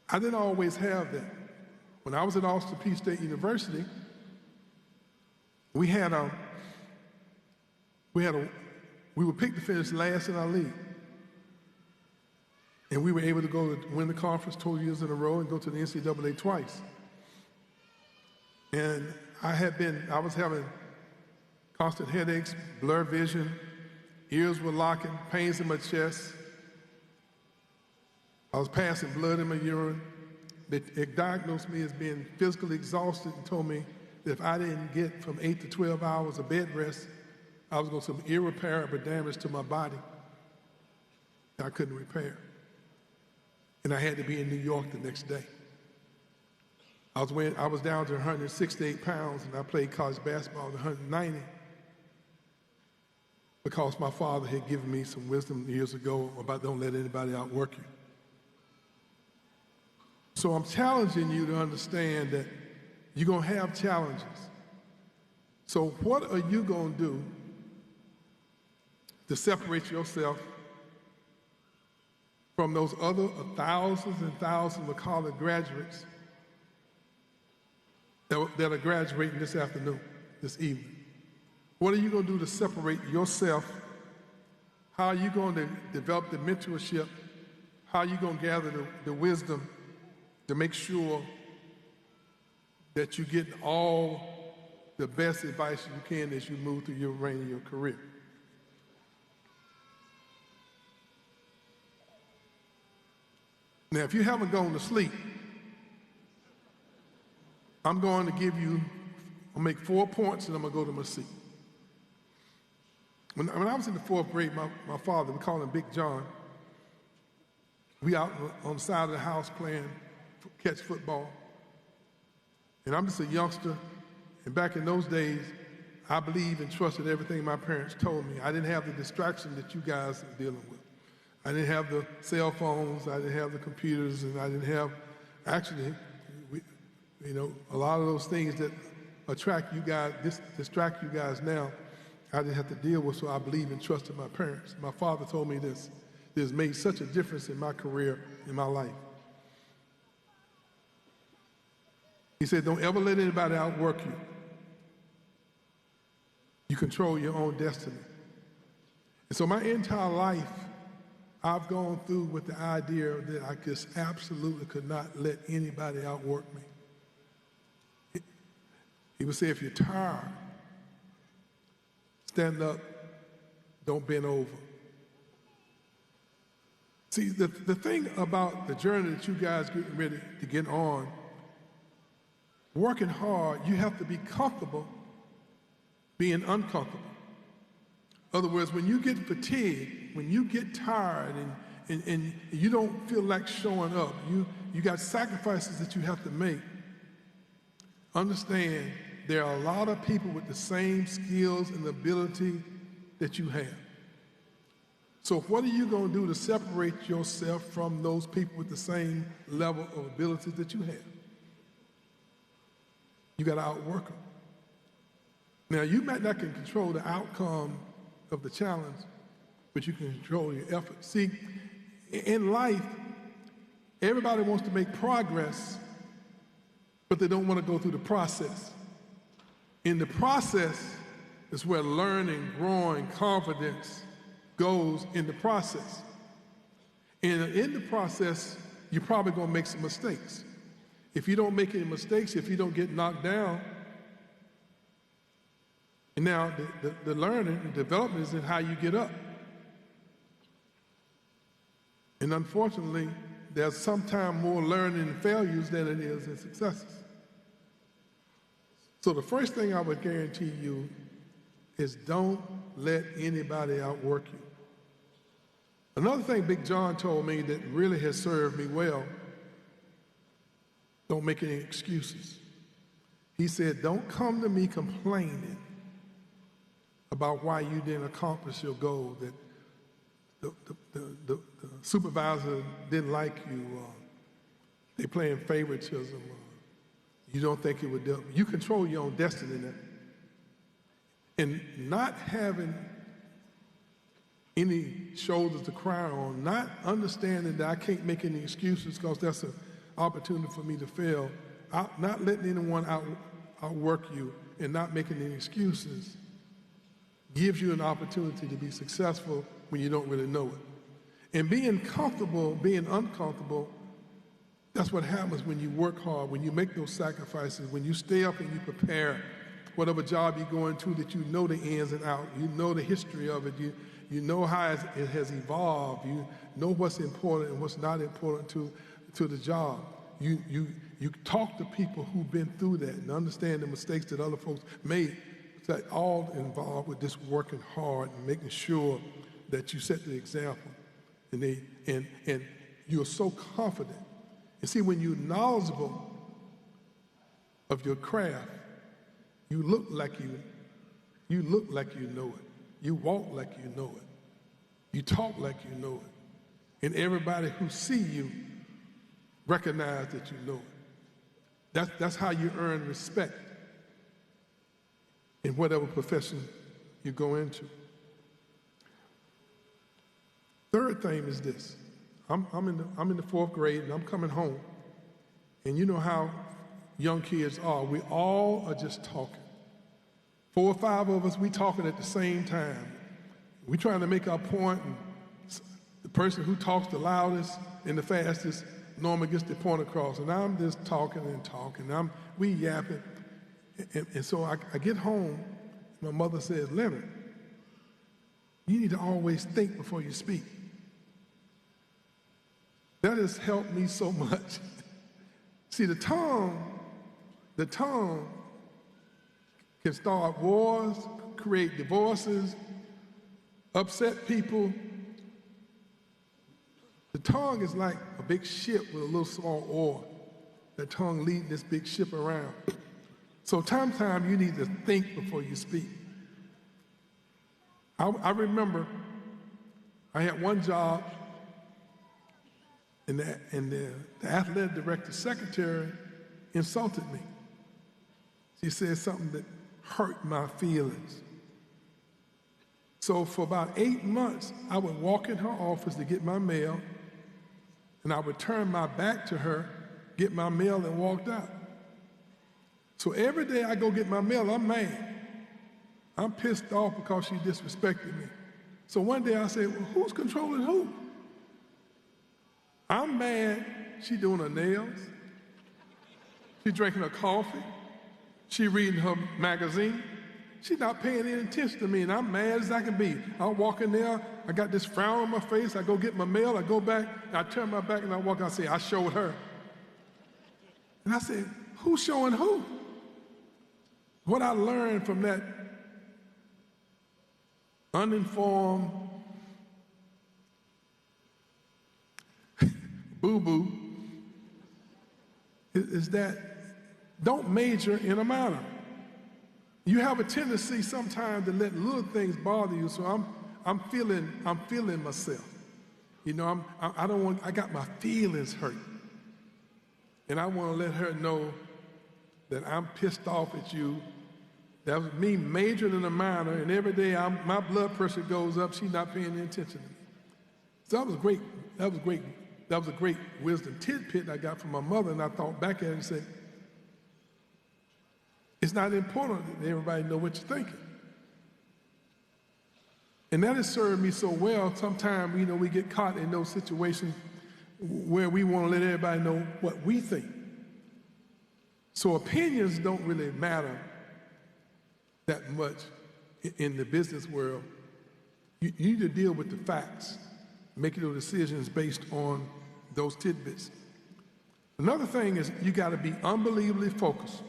I didn't always have that. When I was at Austin Peay State University, we were picked to finish last in our league. And we were able to go to win the conference 2 years in a row and go to the NCAA twice. And I was having constant headaches, blurred vision, ears were locking, pains in my chest. I was passing blood in my urine. They diagnosed me as being physically exhausted and told me that if I didn't get from 8 to 12 hours of bed rest, I was going to have some irreparable damage to my body that I couldn't repair. And I had to be in New York the next day. I was down to 168 pounds, and I played college basketball at 190 because my father had given me some wisdom years ago about don't let anybody outwork you. So I'm challenging you to understand that you're going to have challenges. So what are you going to do to separate yourself from those other thousands and thousands of college graduates that are graduating this afternoon, this evening? What are you going to do to separate yourself? How are you going to develop the mentorship? How are you going to gather the wisdom to make sure that you get all the best advice you can as you move through your reign of your career? Now, if you haven't gone to sleep, I'm going to give you I'll make 4 points and I'm gonna go to my seat. When I was in the 4th grade, my father, we call him Big John, we out on the side of the house playing catch football. And I'm just a youngster, and back in those days, I believed and trusted everything my parents told me. I didn't have the distraction that you guys are dealing with. I didn't have the cell phones, I didn't have the computers, and I didn't have, actually, a lot of those things that distract you guys now, I didn't have to deal with, so I believe and trusted my parents. My father told me this. This has made such a difference in my career, in my life. He said, don't ever let anybody outwork you. You control your own destiny. And so my entire life, I've gone through with the idea that I just absolutely could not let anybody outwork me. He would say, if you're tired, stand up, don't bend over. See, the thing about the journey that you guys getting ready to get on, working hard, you have to be comfortable being uncomfortable. In other words, when you get fatigued, when you get tired and you don't feel like showing up, you got sacrifices that you have to make, understand there are a lot of people with the same skills and ability that you have. So what are you going to do to separate yourself from those people with the same level of abilities that you have? You got to outwork them. Now, you might not can control the outcome of the challenge, but you can control your effort. See, in life, everybody wants to make progress, but they don't want to go through the process. In the process is where learning, growing, confidence goes in the process. And in the process, you're probably going to make some mistakes. If you don't make any mistakes, if you don't get knocked down, and now the learning, the development is in how you get up. And unfortunately, there's sometimes more learning in failures than it is in successes. So the first thing I would guarantee you is don't let anybody outwork you. Another thing Big John told me that really has served me well, don't make any excuses. He said, don't come to me complaining about why you didn't accomplish your goal, that the supervisor didn't like you, they playing favoritism, you don't think it would do. You control your own destiny now. And not having any shoulders to cry on, not understanding that I can't make any excuses because that's an opportunity for me to fail, not letting anyone outwork you and not making any excuses gives you an opportunity to be successful when you don't really know it. And being comfortable, being uncomfortable, that's what happens when you work hard, when you make those sacrifices, when you stay up and you prepare whatever job you go into that you know the ins and outs, you know the history of it, you know how it has evolved, you know what's important and what's not important to the job. You talk to people who've been through that and understand the mistakes that other folks made. That all involved with this working hard and making sure that you set the example, and you're so confident. And see, when you're knowledgeable of your craft, you look like you know it. You walk like you know it. You talk like you know it. And everybody who see you recognize that you know it. That's how you earn respect in whatever profession you go into. Third thing is this. I'm in the 4th grade and I'm coming home. And you know how young kids are. We all are just talking. 4 or 5 of us, we talking at the same time. We trying to make our point, and the person who talks the loudest and the fastest normally gets the point across. And I'm just talking and talking. We yapping. And so I get home, my mother says, Leonard, you need to always think before you speak. That has helped me so much. See, the tongue can start wars, create divorces, upset people. The tongue is like a big ship with a little small oar. The tongue leading this big ship around. So sometimes you need to think before you speak. I remember I had one job, and the athletic director secretary insulted me. She said something that hurt my feelings. So for about 8 months, I would walk in her office to get my mail, and I would turn my back to her, get my mail, and walked out. So every day I go get my mail, I'm mad. I'm pissed off because she disrespected me. So one day I said, well, who's controlling who? I'm mad she doing her nails. She drinking her coffee. She reading her magazine. She's not paying any attention to me, and I'm mad as I can be. I walk in there, I got this frown on my face, I go get my mail, I go back, I turn my back and I walk out and say, I showed her. And I said, who's showing who? What I learned from that uninformed boo-boo is that don't major in a minor. You have a tendency sometimes to let little things bother you, so I'm feeling myself. You know, I got my feelings hurt. And I want to let her know that I'm pissed off at you. That was me majoring in a minor, and every day my blood pressure goes up. She's not paying any attention to me. So that was great. That was a great wisdom tidbit I got from my mother, and I thought back at it and said, it's not important that everybody know what you're thinking. And that has served me so well. Sometimes, you know, we get caught in those situations where we want to let everybody know what we think. So opinions don't really matter that much in the business world. You need to deal with the facts, making those decisions based on those tidbits. Another thing is you got to be unbelievably focused.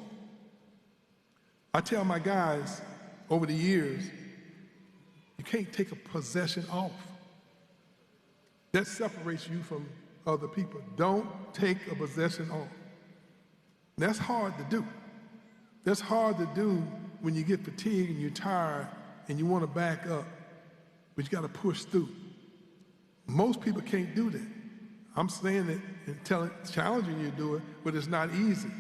I tell my guys over the years, you can't take a possession off. That separates you from other people. Don't take a possession off. That's hard to do. That's hard to do when you get fatigued and you're tired and you want to back up, but you got to push through. Most people can't do that. I'm saying it and challenging you to do it, but it's not easy.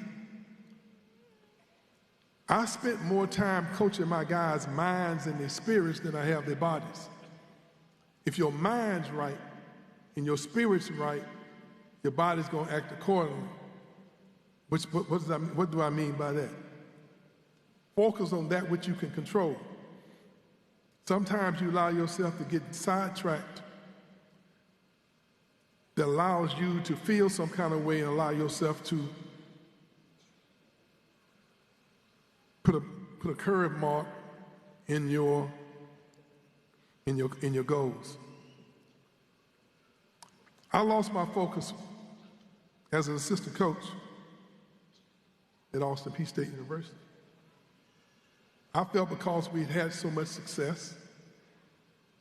I spent more time coaching my guys' minds and their spirits than I have their bodies. If your mind's right and your spirit's right, your body's going to act accordingly. What do I mean by that? Focus on that which you can control. Sometimes you allow yourself to get sidetracked that allows you to feel some kind of way and allow yourself to put a curve mark in your goals. I lost my focus as an assistant coach at Austin Peay State University. I felt because we'd had so much success,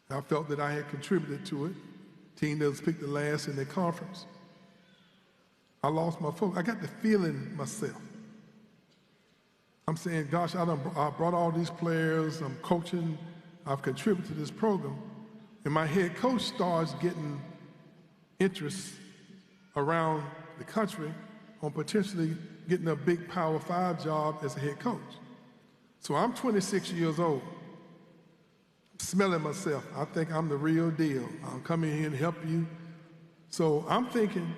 I felt that I had contributed to it. Team that was picked the last in their conference. I lost my focus. I got the feeling myself. I'm saying, gosh, I brought all these players, I'm coaching, I've contributed to this program. And my head coach starts getting interest around the country on potentially getting a big Power 5 job as a head coach. So I'm 26 years old, smelling myself. I think I'm the real deal. I'll come in here and help you. So I'm thinking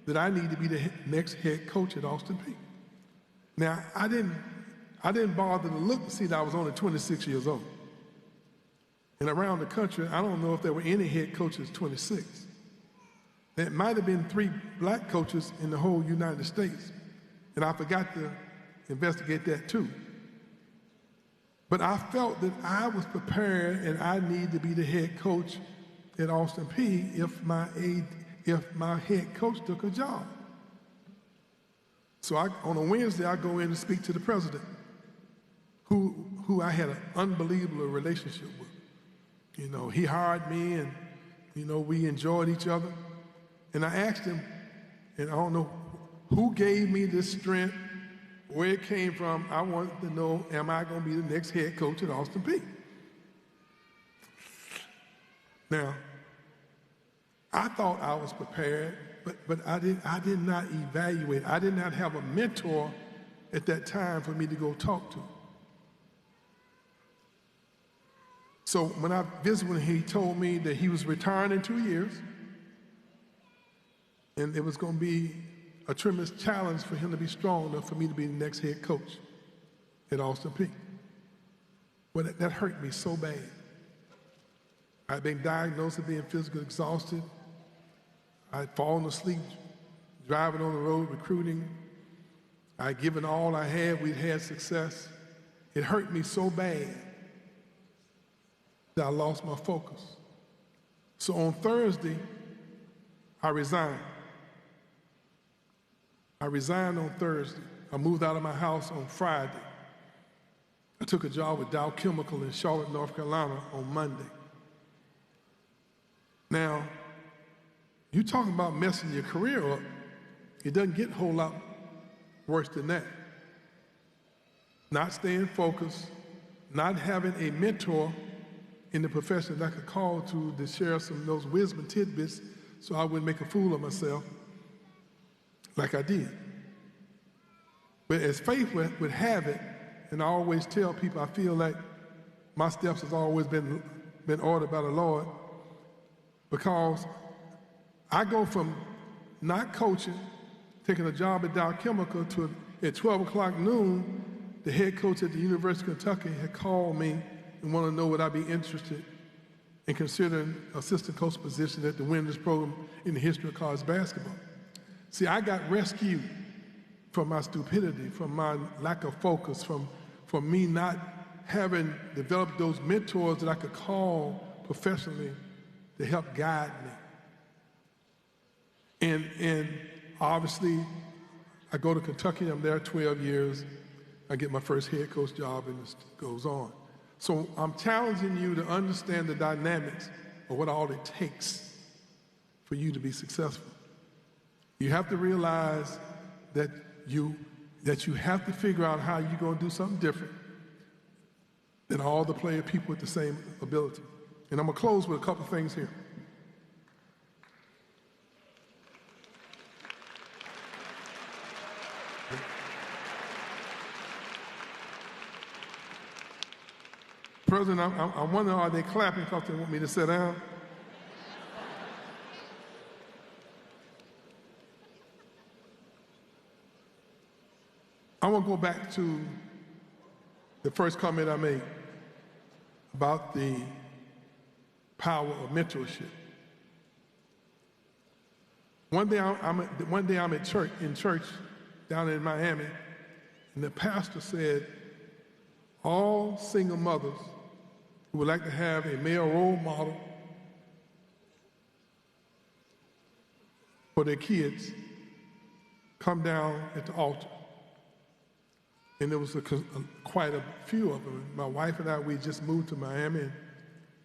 that I need to be the next head coach at Austin Peay. Now, I didn't bother to look to see that I was only 26 years old. And around the country, I don't know if there were any head coaches 26. There might have been 3 black coaches in the whole United States. And I forgot to investigate that too. But I felt that I was prepared and I need to be the head coach at Austin Peay if my head coach took a job. So on a Wednesday, I go in and speak to the president, who I had an unbelievable relationship with. You know, he hired me and, you know, we enjoyed each other. And I asked him, and I don't know who gave me this strength, where it came from. I wanted to know, am I going to be the next head coach at Austin Peay? Now, I thought I was prepared, but I did not evaluate. I did not have a mentor at that time for me to go talk to. So when I visited him, he told me that he was retiring in 2 years, and it was going to be a tremendous challenge for him to be strong enough for me to be the next head coach at Austin Peay. Well, that hurt me so bad. I'd been diagnosed with being physically exhausted. I'd fallen asleep driving on the road, recruiting. I'd given all I had. We'd had success. It hurt me so bad that I lost my focus. So on Thursday, I resigned. I resigned on Thursday. I moved out of my house on Friday. I took a job with Dow Chemical in Charlotte, North Carolina on Monday. Now, you're talking about messing your career up. It doesn't get a whole lot worse than that. Not staying focused, not having a mentor in the profession that I could call to share some of those wisdom tidbits so I wouldn't make a fool of myself like I did. But as faith would have it, and I always tell people I feel like my steps has always been ordered by the Lord, because I go from not coaching, taking a job at Dow Chemical, to at 12 o'clock noon, the head coach at the University of Kentucky had called me and wanted to know would I be interested in considering assistant coach position at the winners program in the history of college basketball. See, I got rescued from my stupidity, from my lack of focus, from me not having developed those mentors that I could call professionally to help guide me. And obviously, I go to Kentucky, I'm there 12 years, I get my first head coach job, and it goes on. So I'm challenging you to understand the dynamics of what all it takes for you to be successful. You have to realize that you have to figure out how you're going to do something different than all the people with the same ability. And I'm going to close with a couple things here. President, I wonder, are they clapping because they want me to sit down? I want to go back to the first comment I made about the power of mentorship. One day I'm in church down in Miami, and the pastor said, all single mothers who would like to have a male role model for their kids, come down at the altar. And there was quite a few of them. My wife and I, we just moved to Miami and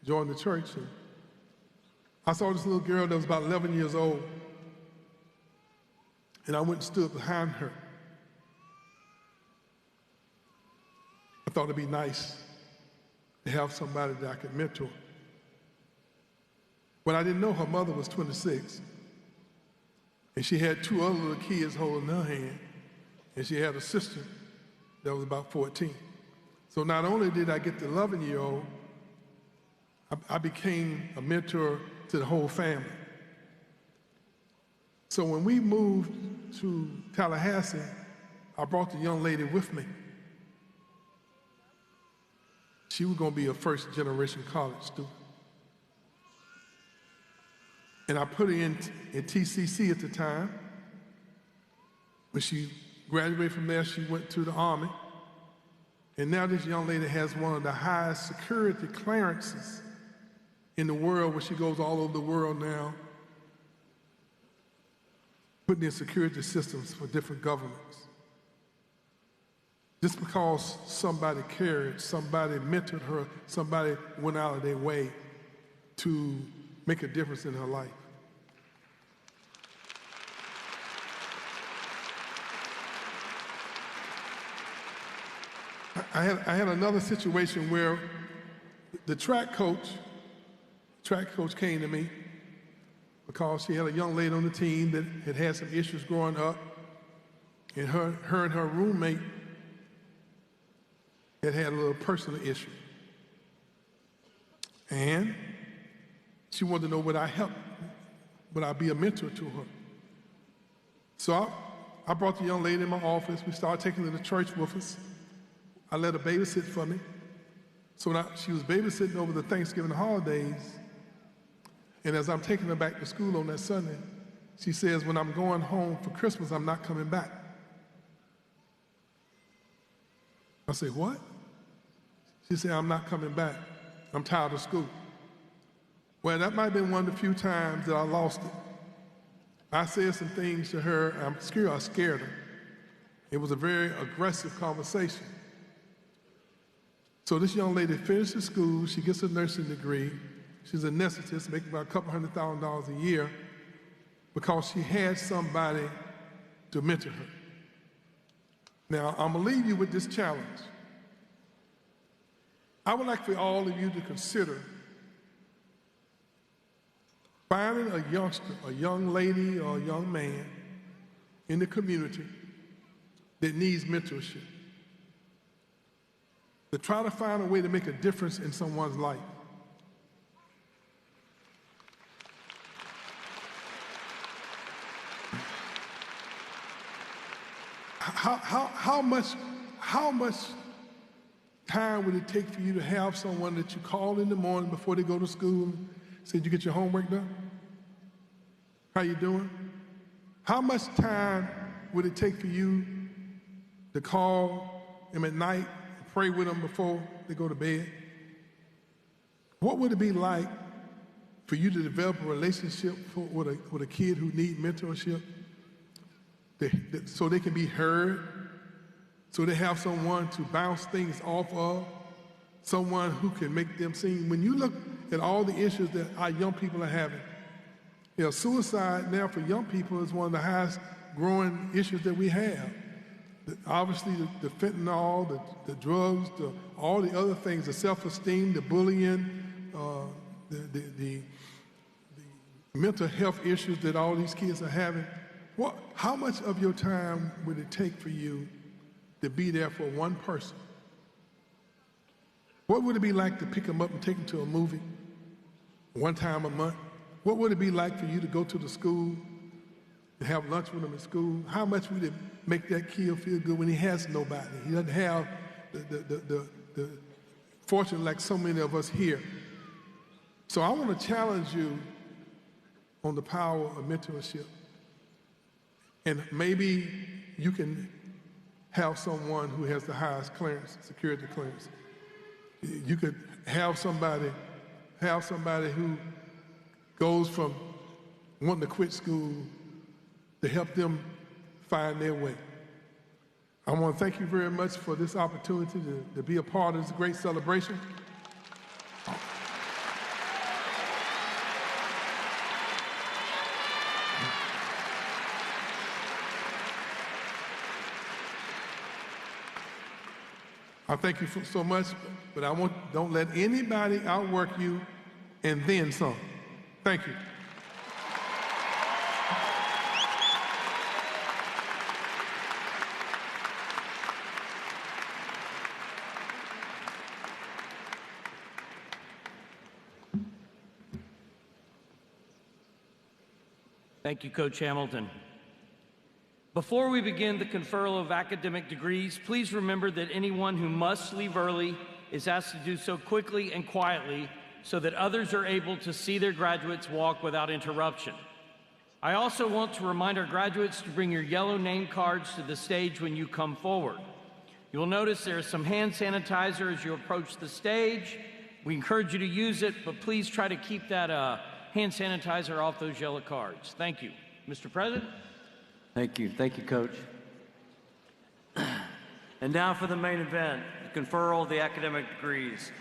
joined the church. And I saw this little girl that was about 11 years old. And I went and stood behind her. I thought it'd be nice to have somebody that I could mentor. But I didn't know her mother was 26. And she had two other little kids holding her hand. And she had a sister that was about 14. So not only did I get the 11-year-old, I became a mentor to the whole family. So when we moved to Tallahassee, I brought the young lady with me. She was going to be a first-generation college student. And I put her in TCC at the time. When she graduated from there, she went to the Army. And now this young lady has one of the highest security clearances in the world, where she goes all over the world now, putting in security systems for different governments. just because somebody cared, somebody mentored her, somebody went out of their way to make a difference in her life. I had another situation where the track coach came to me because she had a young lady on the team that had some issues growing up, and her and her roommate had a little personal issue. And she wanted to know would I help, would I be a mentor to her? So I brought the young lady in my office. We started taking her to church with us. I let her babysit for me. So when she was babysitting over the Thanksgiving holidays, and as I'm taking her back to school on that Sunday, she says, when I'm going home for Christmas, I'm not coming back. I say, what? She said, I'm not coming back. I'm tired of school. Well, that might have been one of the few times that I lost it. I said some things to her. I scared her. It was a very aggressive conversation. So this young lady finishes school. She gets a nursing degree. She's a anesthetist, making about $200,000 a year because she had somebody to mentor her. Now, I'm going to leave you with this challenge. I would like for all of you to consider finding a youngster, a young lady or a young man in the community that needs mentorship. To try to find a way to make a difference in someone's life. How much time would it take for you to have someone that you call in the morning before they go to school and say, did you get your homework done? How you doing? How much time would it take for you to call them at night and pray with them before they go to bed? What would it be like for you to develop a relationship with a kid who needs mentorship so they can be heard, so they have someone to bounce things off of, someone who can make them sing? When you look at all the issues that our young people are having, suicide now for young people is one of the highest growing issues that we have. Obviously, the fentanyl, the drugs, all the other things, the self-esteem, the bullying, the mental health issues that all these kids are having. How much of your time would it take for you to be there for one person? What would it be like to pick them up and take them to a movie one time a month? What would it be like for you to go to the school and have lunch with them at school? How much would it make that kid feel good when he has nobody? He doesn't have the fortune like so many of us here. So I want to challenge you on the power of mentorship. And maybe you can have someone who has the highest clearance, security clearance. You could have somebody who goes from wanting to quit school to help them find their way. I want to thank you very much for this opportunity to be a part of this great celebration. I thank you so much, but don't let anybody outwork you and then some. Thank you. Thank you, Coach Hamilton. Before we begin the conferral of academic degrees, please remember that anyone who must leave early is asked to do so quickly and quietly so that others are able to see their graduates walk without interruption. I also want to remind our graduates to bring your yellow name cards to the stage when you come forward. You will notice there is some hand sanitizer as you approach the stage. We encourage you to use it, but please try to keep that hand sanitizer off those yellow cards. Thank you. Mr. President? Thank you, Coach. And now for the main event, the conferral of the academic degrees.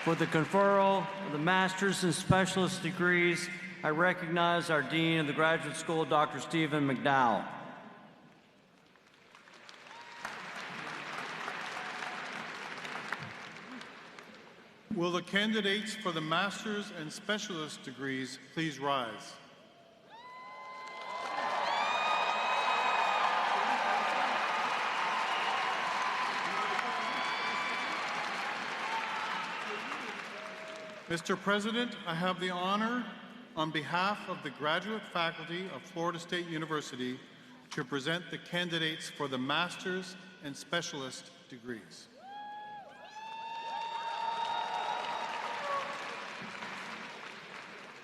For the conferral of the master's and specialist degrees, I recognize our Dean of the Graduate School, Dr. Stephen McDowell. Will the candidates for the master's and specialist degrees please rise? Mr. President, I have the honor, on behalf of the graduate faculty of Florida State University, to present the candidates for the master's and specialist degrees.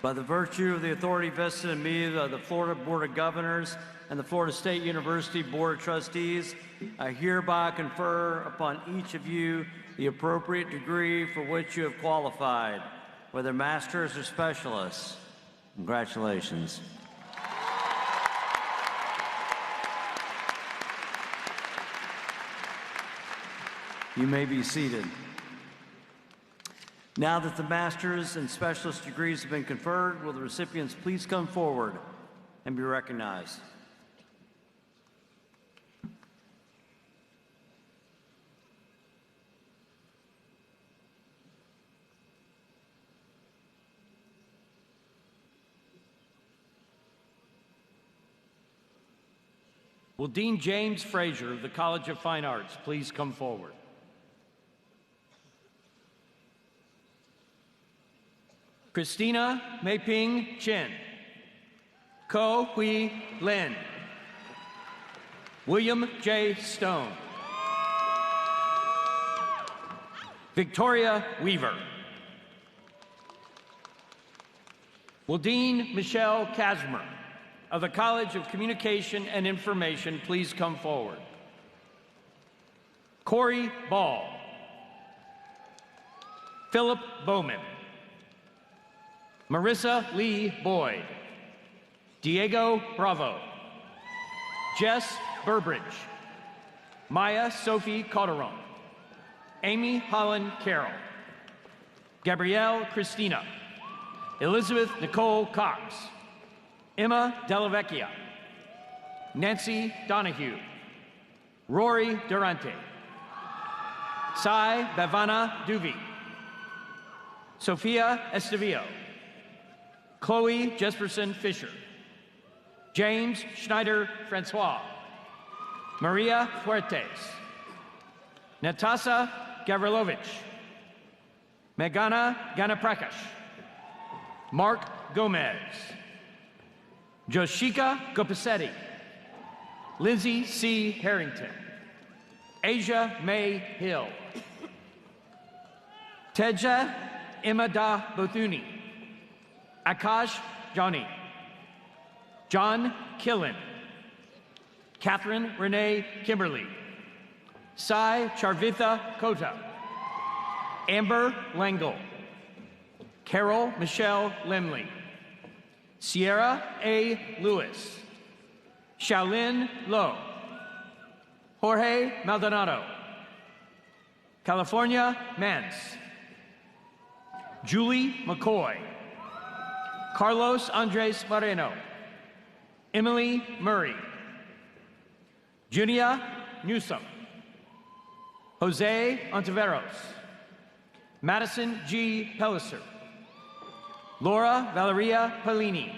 By the virtue of the authority vested in me by the Florida Board of Governors and the Florida State University Board of Trustees, I hereby confer upon each of you the appropriate degree for which you have qualified, whether masters or specialists. Congratulations. You may be seated. Now that the master's and specialist degrees have been conferred, will the recipients please come forward and be recognized? Will Dean James Frazier of the College of Fine Arts please come forward? Christina Meiping Chin. Ko Hui Lin. William J. Stone. Victoria Weaver. Will Dean Michelle Kasmer of the College of Communication and Information please come forward? Corey Ball. Philip Bowman. Marissa Lee Boyd. Diego Bravo. Jess Burbridge. Maya Sophie Calderon. Amy Holland Carroll. Gabrielle Christina. Elizabeth Nicole Cox. Emma Delavecchia. Nancy Donahue. Rory Durante. Sai Bhavana Duvi. Sophia Estevillo. Chloe Jesperson Fisher. James Schneider Francois. Maria Fuertes. Natasha Gavrilovich. Meghana Ganaprakash. Mark Gomez. Joshika Gopisetti. Lindsay C. Harrington. Asia May Hill. Teja Imada Bothuni. Akash Johnny. John Killen. Catherine Renee Kimberly. Sai Charvitha Kota. Amber Langle. Carol Michelle Lemley. Sierra A. Lewis. Shaolin Lowe. Jorge Maldonado. California Mance. Julie McCoy. Carlos Andres Moreno. Emily Murray. Junia Newsom. Jose Ontiveros. Madison G. Pelliser. Laura Valeria Pellini.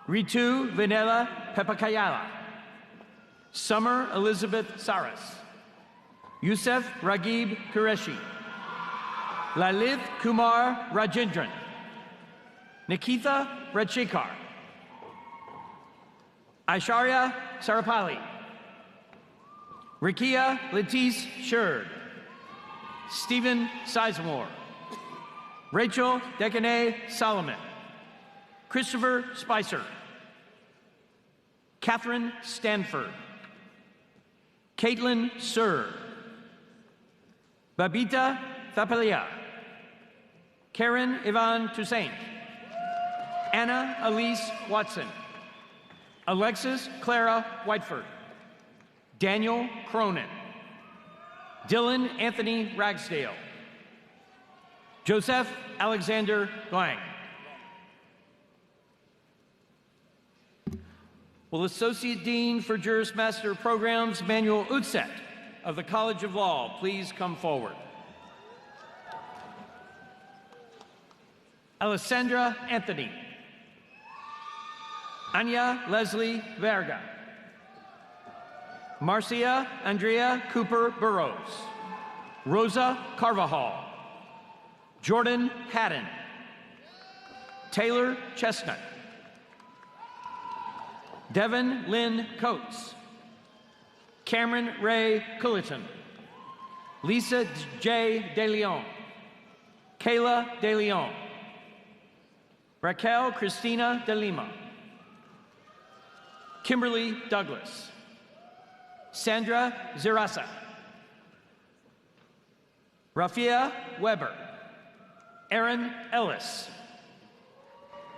Ritu Vanilla Pepakayala. Summer Elizabeth Saras. Yusef Raghib Qureshi. Lalith Kumar Rajendran. Nikita Rajshekar. Aishwarya Sarapali. Rikia Letice Sherd. Stephen Sizemore. Rachel Decanay Solomon. Christopher Spicer. Catherine Stanford. Caitlin Sir. Babita Thapalia. Karen Ivan Toussaint. Anna Elise Watson, Alexis Clara Whiteford, Daniel Cronin, Dylan Anthony Ragsdale, Joseph Alexander Glang. Will Associate Dean for Juris Master Programs, Manuel Utset of the College of Law, please come forward. Alessandra Anthony, Anya Leslie Verga, Marcia Andrea Cooper Burrows, Rosa Carvajal, Jordan Haddon, Taylor Chestnut, Devin Lynn Coates, Cameron Ray Cullerton, Lisa J. De Leon, Kayla De Leon, Raquel Cristina De Lima, Kimberly Douglas, Sandra Zirasa, Rafia Weber, Aaron Ellis,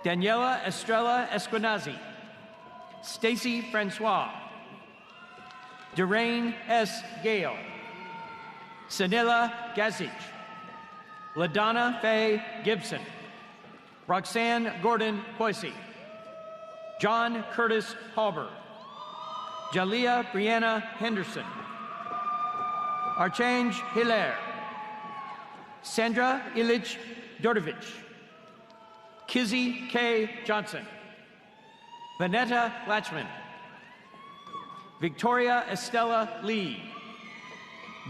Daniela Estrella Esquenazi, Stacy Francois, Deraine S. Gale, Sanila Gazic, LaDonna Faye Gibson, Roxanne Gordon Poissy, John Curtis Halber, Jalia Brianna Henderson, Archange Hilaire, Sandra Ilich Dordovich, Kizzy K. Johnson, Vanetta Latchman, Victoria Estella Lee,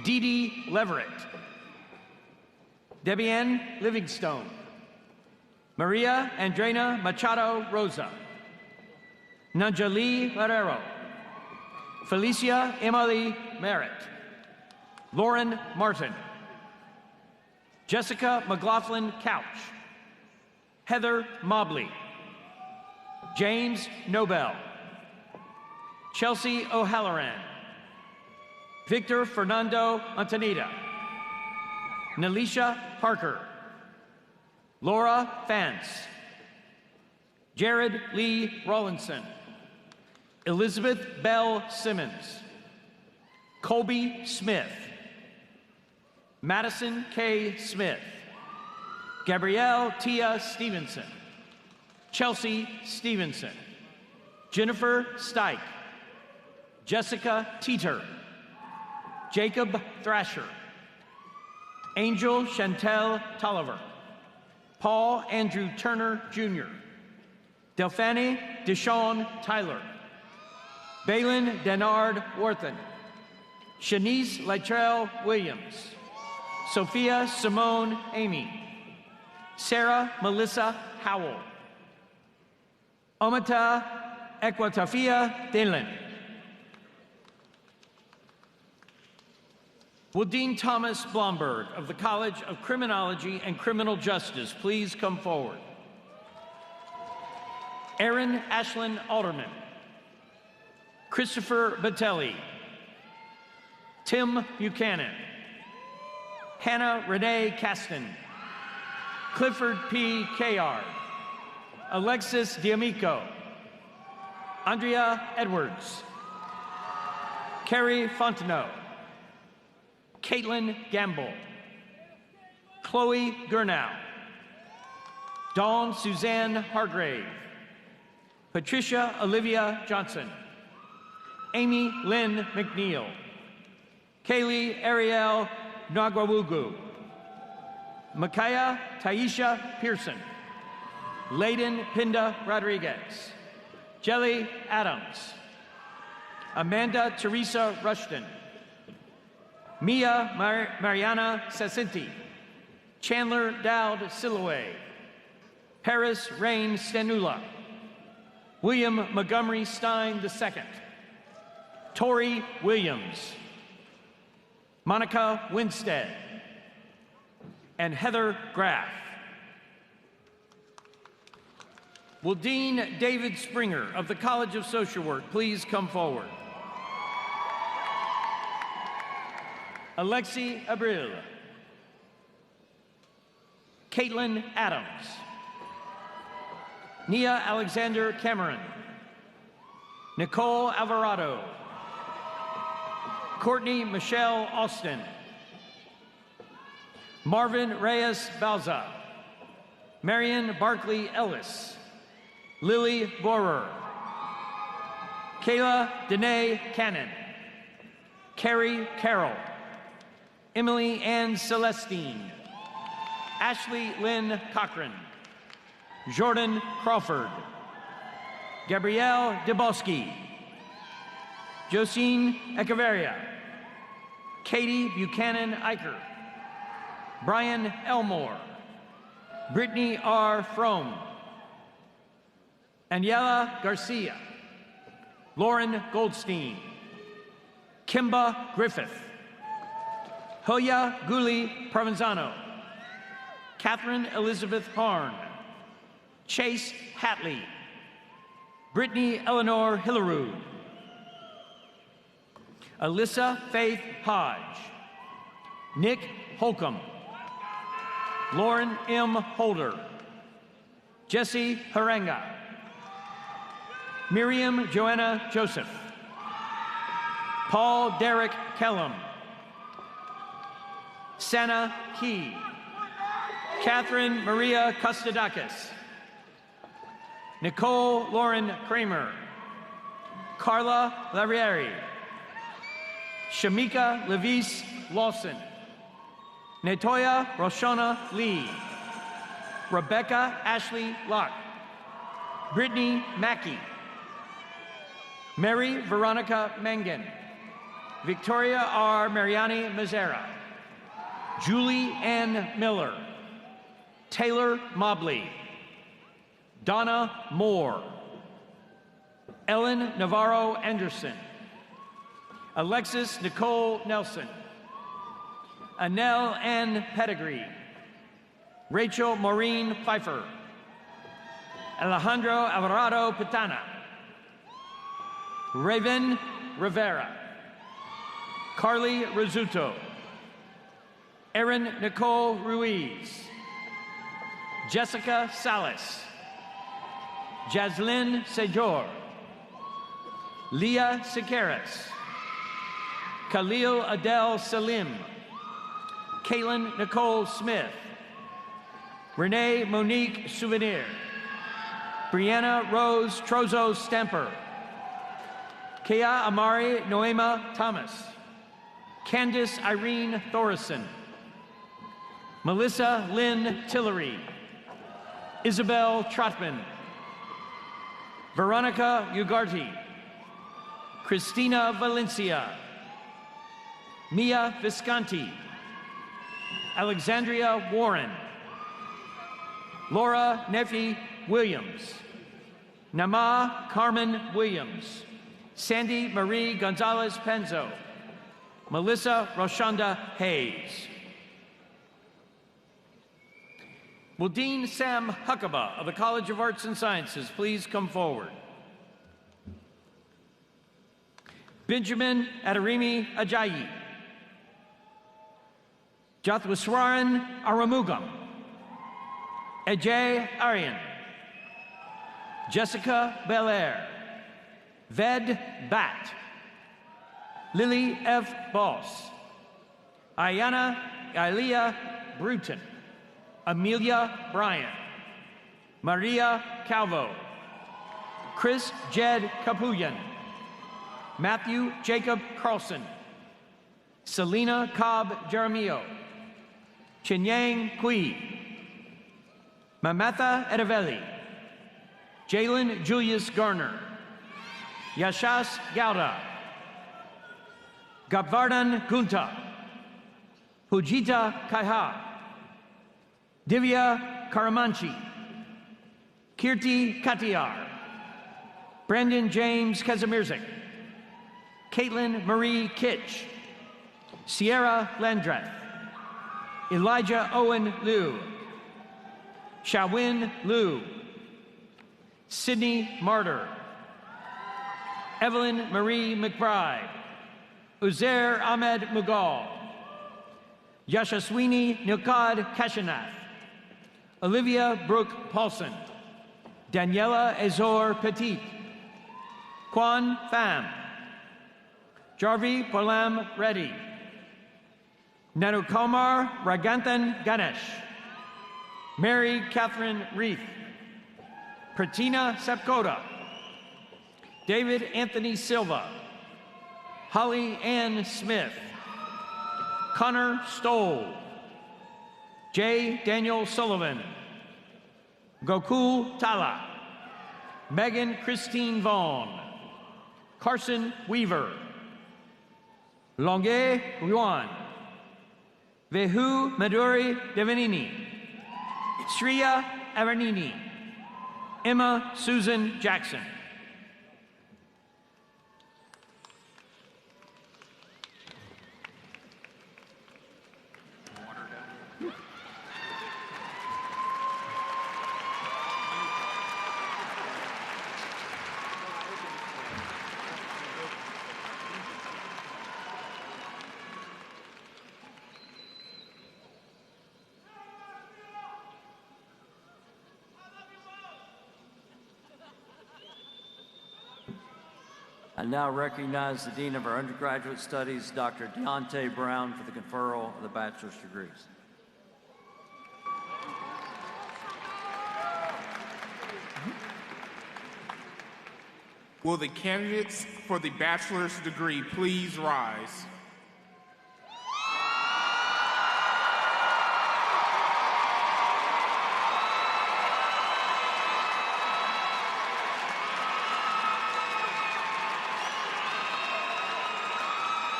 Dee Dee Leverett, Debianne Livingstone, Maria Andrena Machado Rosa, Nanjali Marrero, Felicia Emily Merritt, Lauren Martin, Jessica McLaughlin Couch, Heather Mobley, James Nobel, Chelsea O'Halloran, Victor Fernando Antonita, Nelisha Parker, Laura Fance, Jared Lee Rawlinson, Elizabeth Bell Simmons, Colby Smith, Madison K. Smith, Gabrielle Tia Stevenson, Chelsea Stevenson, Jennifer Steik, Jessica Teeter, Jacob Thrasher, Angel Chantel Tolliver, Paul Andrew Turner Jr., Delphine Deshawn Tyler, Balin Denard Worthen, Shanice Latrell Williams, Sophia Simone Amy, Sarah Melissa Howell, Omata Equatafia Dillon. Will Dean Thomas Blomberg of the College of Criminology and Criminal Justice please come forward? Aaron Ashlyn Alderman, Christopher Batelli, Tim Buchanan, Hannah Renee Caston, Clifford P. Kayard, Alexis D'Amico, Andrea Edwards, Carrie Fontenot, Caitlin Gamble, Chloe Gurnow, Dawn Suzanne Hargrave, Patricia Olivia Johnson, Amy Lynn McNeil, Kaylee Ariel Nagwawugu, Micaiah Taisha Pearson, Layden Pinda Rodriguez, Jelly Adams, Amanda Teresa Rushton, Mia Mariana Sacinti, Chandler Dowd Siloway, Paris Rain Stanula, William Montgomery Stein II, Tori Williams, Monica Winstead, and Heather Graff. Will Dean David Springer of the College of Social Work please come forward? Alexi Abril, Caitlin Adams, Nia Alexander Cameron, Nicole Alvarado, Courtney Michelle Austin, Marvin Reyes Balza, Marion Barkley Ellis, Lily Borer, Kayla Danae Cannon, Carrie Carroll, Emily Ann Celestine, Ashley Lynn Cochran, Jordan Crawford, Gabrielle Debosky, Josine Echeverria, Katie Buchanan Eicher, Brian Elmore, Brittany R. Fromm, Aniela Garcia, Lauren Goldstein, Kimba Griffith, Hoya Guli Provenzano, Catherine Elizabeth Harn, Chase Hatley, Brittany Eleanor Hillerud, Alyssa Faith Hodge, Nick Holcomb, Lauren M. Holder, Jesse Harenga, Miriam Joanna Joseph, Paul Derek Kellum, Sana Key, Catherine Maria Kostadakis, Nicole Lauren Kramer, Carla Larieri, Shamika Levis Lawson, Natoya Roshana Lee, Rebecca Ashley Locke, Brittany Mackey, Mary Veronica Mangan, Victoria R. Mariani Mazzara, Julie Ann Miller, Taylor Mobley, Donna Moore, Ellen Navarro Anderson, Alexis Nicole Nelson, Anel Ann Pettigrew, Rachel Maureen Pfeiffer, Alejandro Alvarado Pitana, Raven Rivera, Carly Rizzuto, Erin Nicole Ruiz, Jessica Salas, Jaslyn Sejor, Leah Sikeras, Khalil Adel Salim, Caitlin Nicole Smith, Renee Monique Souvenir, Brianna Rose Trozo Stamper, Kea Amari Noema Thomas, Candice Irene Thorison, Melissa Lynn Tillery, Isabel Trotman, Veronica Ugarte, Christina Valencia, Mia Visconti, Alexandria Warren, Laura Neffy Williams, Nama Carmen Williams, Sandy Marie Gonzalez Penzo, Melissa Roshonda Hayes. Will Dean Sam Huckabee of the College of Arts and Sciences please come forward? Benjamin Adarimi Ajayi, Jathwiswaran Aramugam, Ajay Aryan, Jessica Belair, Ved Bat, Lily F. Boss, Ayana Ilea Bruton, Amelia Bryant, Maria Calvo, Chris Jed Kapuyan, Matthew Jacob Carlson, Selena Cobb Jeremio, Chinyang Kui, Mamatha Edavelli, Jalen Julius Garner, Yashas Gowda, Gabvardan Gunta, Pujita Kaiha, Divya Karamanchi, Kirti Katiyar, Brandon James Kazamirzik, Caitlin Marie Kitch, Sierra Landreth, Elijah Owen Liu, Shawin Liu, Sydney Martyr, Evelyn Marie McBride, Uzair Ahmed Mughal, Yashaswini Nilkad Kashinath, Olivia Brooke Paulson, Daniela Azor Petit, Quan Pham, Jarvi Polam Reddy, Nanukumar Raganthan Ganesh, Mary Catherine Reith, Pratina Sepkoda, David Anthony Silva, Holly Ann Smith, Connor Stoll, J. Daniel Sullivan, Gokul Tala, Megan Christine Vaughn, Carson Weaver, Longue Yuan, Vehu Maduri Devanini, Shreya Avernini, Emma Susan Jackson. I now recognize the Dean of our Undergraduate Studies, Dr. Deontay Brown, for the conferral of the bachelor's degrees. Will the candidates for the bachelor's degree please rise?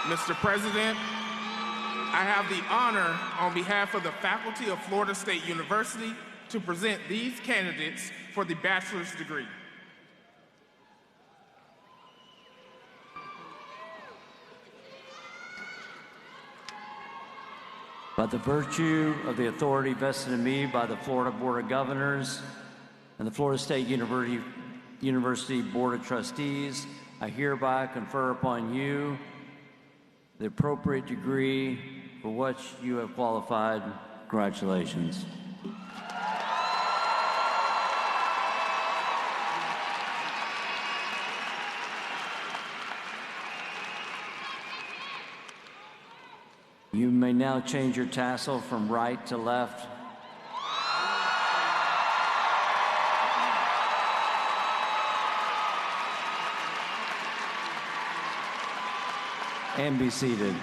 Mr. President, I have the honor on behalf of the faculty of Florida State University to present these candidates for the bachelor's degree. By the virtue of the authority vested in me by the Florida Board of Governors and the Florida State University Board of Trustees, I hereby confer upon you the appropriate degree for which you have qualified. Congratulations. You may now change your tassel from right to left. And be seated.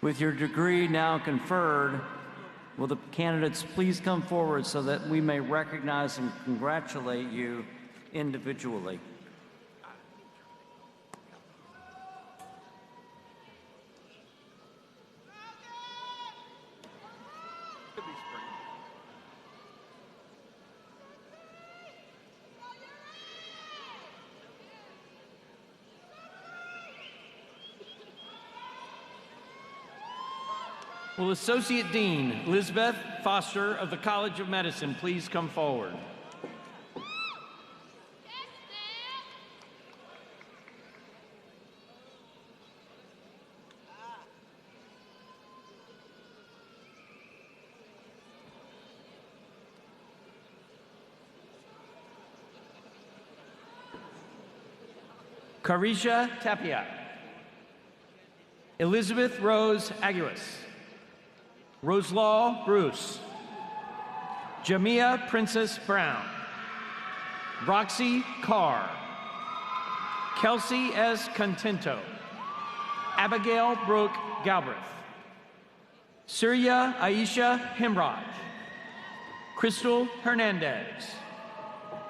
With your degree now conferred, will the candidates please come forward so that we may recognize and congratulate you individually. Will Associate Dean Elizabeth Foster of the College of Medicine please come forward? Carisha Tapia, Elizabeth Rose Aguas, Roselaw Bruce, Jamia Princess Brown, Roxy Carr, Kelsey S. Contento, Abigail Brooke Galbraith, Surya Aisha Himraj, Crystal Hernandez,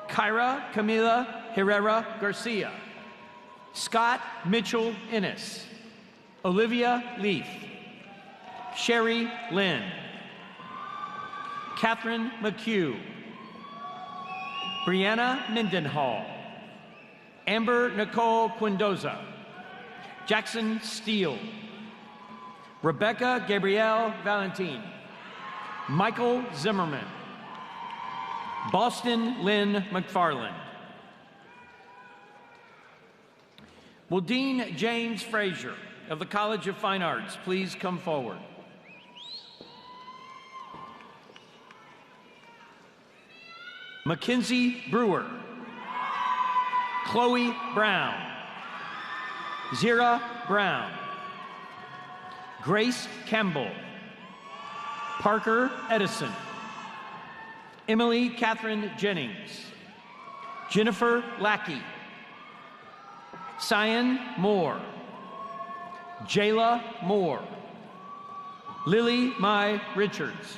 Kyra Camila Herrera Garcia, Scott Mitchell Innes, Olivia Leaf, Sherry Lynn, Catherine McHugh, Brianna Mindenhall, Amber Nicole Quindoza, Jackson Steele, Rebecca Gabrielle Valentin, Michael Zimmerman, Boston Lynn McFarland. Will Dean James Frazier of the College of Fine Arts please come forward? Mackenzie Brewer, Chloe Brown, Zira Brown, Grace Campbell, Parker Edison, Emily Catherine Jennings, Jennifer Lackey, Cyan Moore, Jayla Moore, Lily Mai Richards,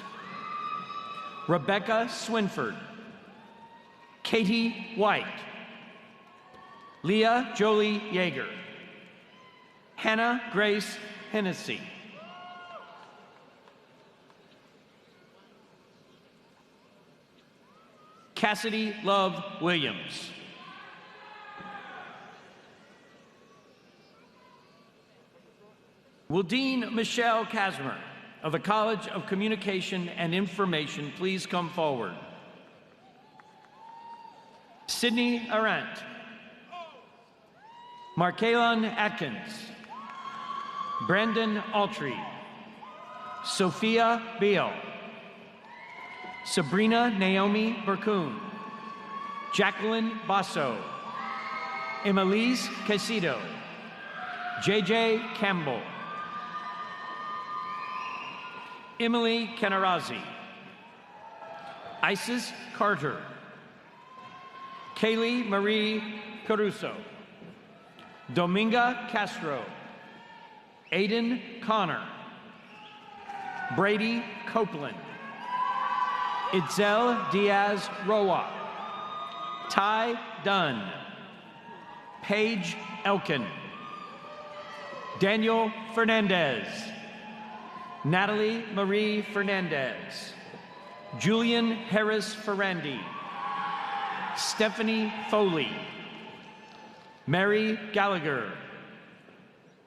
Rebecca Swinford, Katie White, Leah Jolie Yeager, Hannah Grace Hennessy, Cassidy Love Williams, will Dean Michelle Kasmer of the College of Communication and Information please come forward? Sydney Arendt, Markaylon Atkins, Brandon Altry, Sophia Beal, Sabrina Naomi Berkun, Jacqueline Basso, Emelise Casido, JJ Campbell, Emily Canarazi, Isis Carter, Kaylee Marie Caruso, Dominga Castro, Aiden Connor, Brady Copeland, Itzel Diaz Roa, Ty Dunn, Paige Elkin, Daniel Fernandez, Natalie Marie Fernandez, Julian Harris Ferrandi, Stephanie Foley, Mary Gallagher,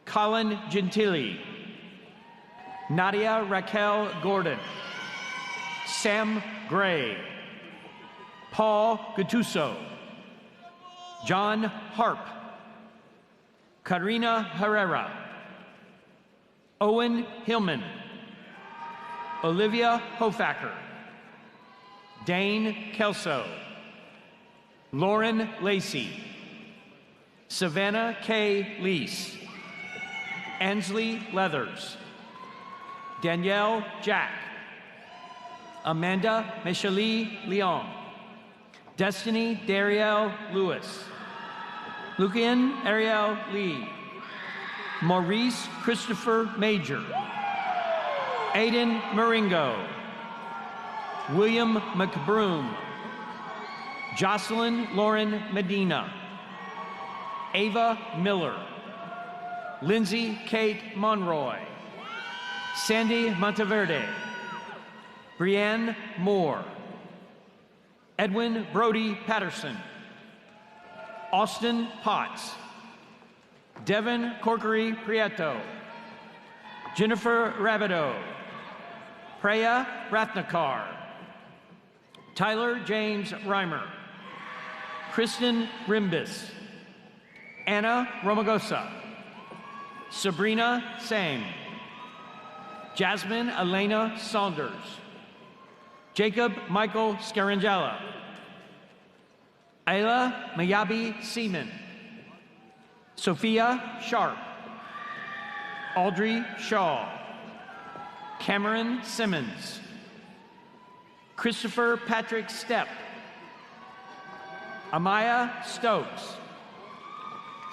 Colin Gentili, Nadia Raquel Gordon, Sam Gray, Paul Gattuso, John Harp, Karina Herrera, Owen Hillman, Olivia Hofacker, Dane Kelso, Lauren Lacey, Savannah K. Lease, Ansley Leathers, Danielle Jack, Amanda Michelie Leon, Destiny Darielle Lewis, Lucian Ariel Lee, Maurice Christopher Major, Aiden Maringo, William McBroom, Jocelyn Lauren Medina, Ava Miller, Lindsay Kate Monroy, Sandy Monteverde, Brianne Moore, Edwin Brody Patterson, Austin Potts, Devin Corkery Prieto, Jennifer Rabideau, Preya Rathnakar, Tyler James Reimer, Kristen Rimbis, Anna Romagosa, Sabrina Same, Jasmine Elena Saunders, Jacob Michael Scarangella, Ayla Mayabi Seaman, Sophia Sharp, Audrey Shaw, Cameron Simmons, Christopher Patrick Stepp, Amaya Stokes,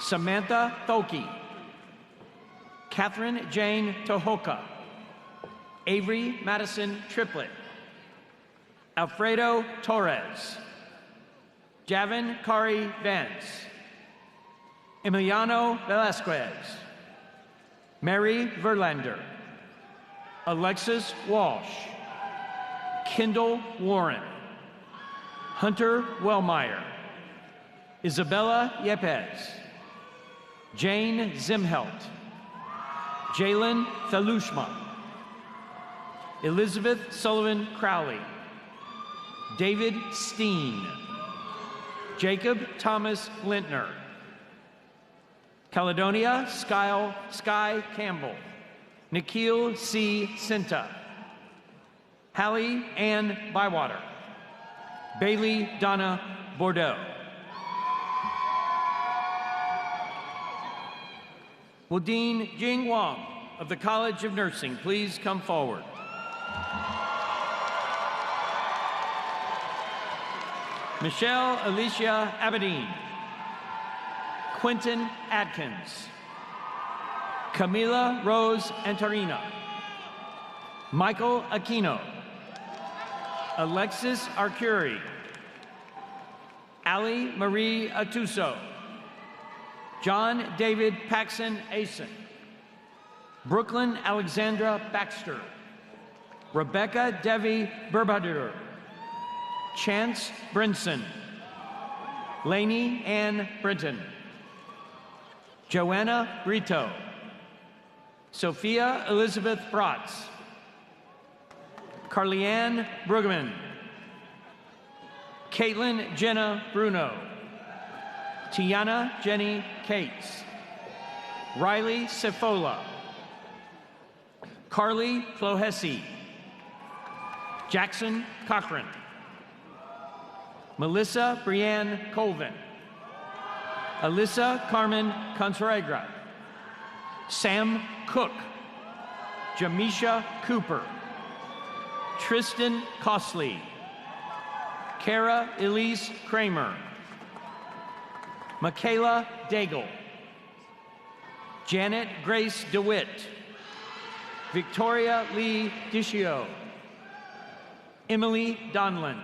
Samantha Thoki, Catherine Jane Tohoka, Avery Madison Triplett, Alfredo Torres, Javin Kari Vance, Emiliano Velasquez, Mary Verlander, Alexis Walsh, Kendall Warren, Hunter Wellmeyer, Isabella Yepes, Jane Zimhelt, Jalen Thalushma, Elizabeth Sullivan Crowley, David Steen, Jacob Thomas Lintner, Caledonia Sky Campbell, Nikhil C. Sinta, Hallie Ann Bywater, Bailey Donna Bordeaux. Will Dean Jing Wong of the College of Nursing please come forward? Michelle Alicia Abedin. Quentin Atkins. Camila Rose Antarina. Michael Aquino. Alexis Arcuri. Ali Marie Atuso. John David Paxson Asen. Brooklyn Alexandra Baxter. Rebecca Devi Burbadur. Chance Brinson. Lainey Ann Brinton. Joanna Brito. Sophia Elizabeth Bratz. Carleanne Bruggeman. Caitlin Jenna Bruno. Tiana Jenny Cates. Riley Sefola. Carly Flohesi. Jackson Cochran. Melissa Brianne Colvin. Alyssa Carmen Consuegra. Sam Cook. Jamisha Cooper. Tristan Costley. Kara Elise Kramer. Michaela Daigle. Janet Grace DeWitt. Victoria Lee Dishio. Emily Donlin.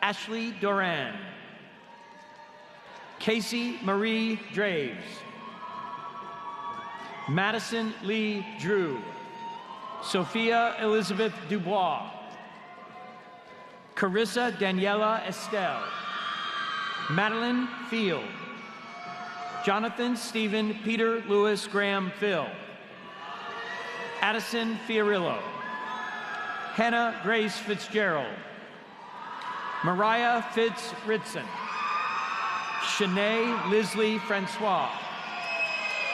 Ashley Doran. Casey Marie Draves. Madison Lee Drew. Sophia Elizabeth Dubois. Carissa Daniela Estelle. Madeline Field. Jonathan Stephen Peter Lewis Graham Phil. Addison Fiorillo. Hannah Grace Fitzgerald. Mariah Fitz Ritson. Shanae Lisley Francois.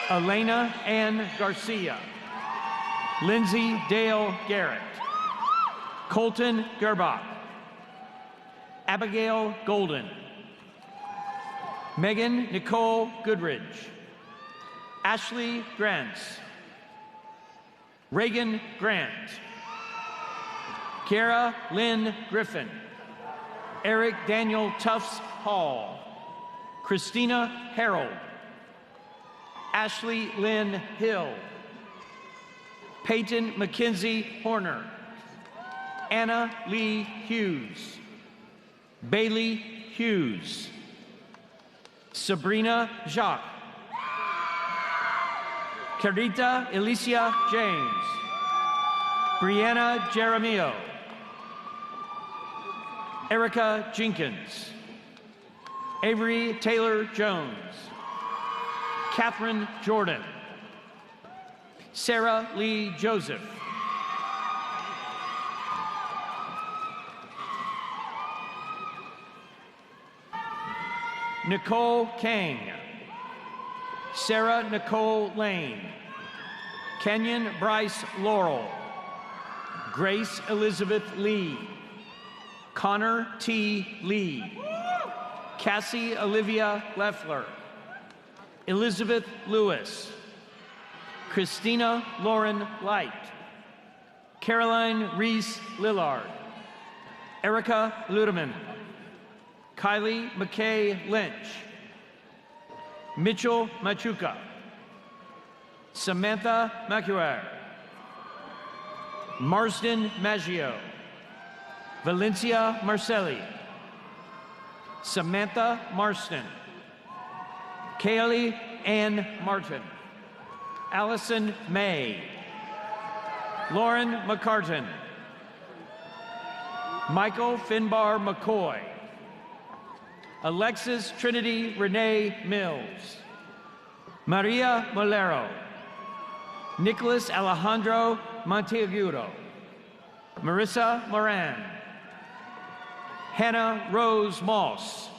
Elena Ann Garcia. Lindsay Dale Garrett. Colton Gerbach. Abigail Golden. Megan Nicole Goodridge. Ashley Grants. Reagan Grant. Kara Lynn Griffin. Eric Daniel Tufts Hall. Christina Harold. Ashley Lynn Hill. Peyton Mackenzie Horner. Anna Lee Hughes. Bailey Hughes. Sabrina Jacques. Carita Alicia James. Brianna Jeremio. Erica Jenkins. Avery Taylor Jones. Catherine Jordan. Sarah Lee Joseph. Nicole Kang. Sarah Nicole Lane. Kenyon Bryce Laurel. Grace Elizabeth Lee. Connor T. Lee. Cassie Olivia Leffler. Elizabeth Lewis. Christina Lauren Light. Caroline Reese Lillard. Erica Ludeman. Kylie McKay Lynch. Mitchell Machuca. Samantha Macuer. Marsden Maggio. Valencia Marcelli. Samantha Marston. Kaylee Ann Martin. Allison May. Lauren McCartan. Michael Finbar McCoy. Alexis Trinity Renee Mills. Maria Molero. Nicholas Alejandro Monteagudo. Marissa Moran. Hannah Rose Moss.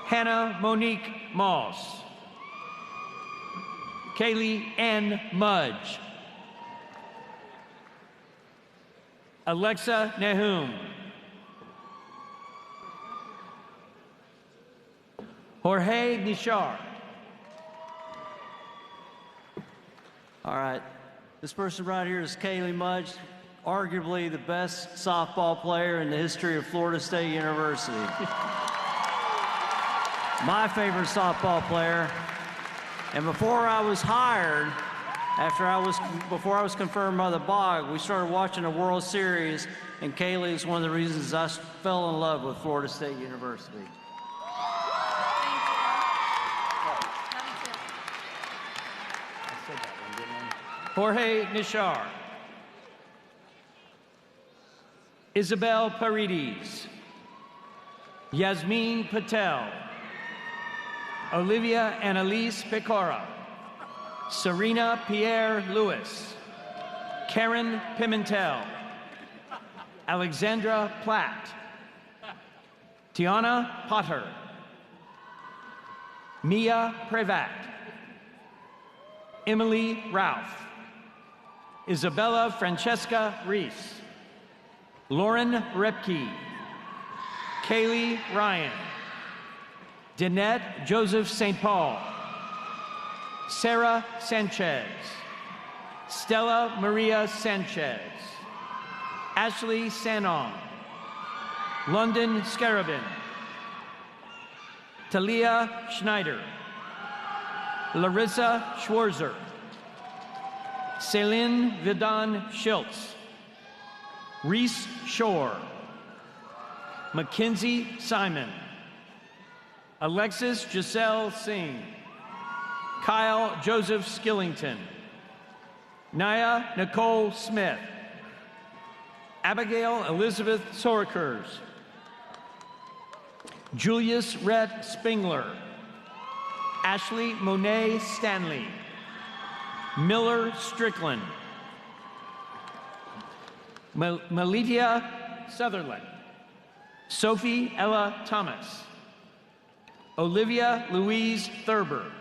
Hannah Monique Moss. Kaylee Ann Mudge. Alexa Nahum. Jorge Nishar. All right. This person right here is Kaylee Mudge, arguably the best softball player in the history of Florida State University. My favorite softball player. And before I was hired, before I was confirmed by the BOG, we started watching the World Series, and Kaylee is one of the reasons I fell in love with Florida State University. Jorge Nishar. Isabel Paredes. Yasmin Patel. Olivia Annalise Pecora. Serena Pierre Lewis. Karen Pimentel. Alexandra Platt. Tiana Potter. Mia Prevat. Emily Ralph. Isabella Francesca Reese. Lauren Repke. Kaylee Ryan. Danette Joseph St. Paul. Sarah Sanchez. Stella Maria Sanchez. Ashley Sanong. London Scarabin. Talia Schneider. Larissa Schwarzer. Celine Vidon Schultz. Reese Shore. Mackenzie Simon. Alexis Giselle Singh. Kyle Joseph Skillington. Naya Nicole Smith. Abigail Elizabeth Sorikers. Julius Rhett Spingler. Ashley Monet Stanley. Miller Strickland. Melitia Sutherland. Sophie Ella Thomas. Olivia Louise Thurber.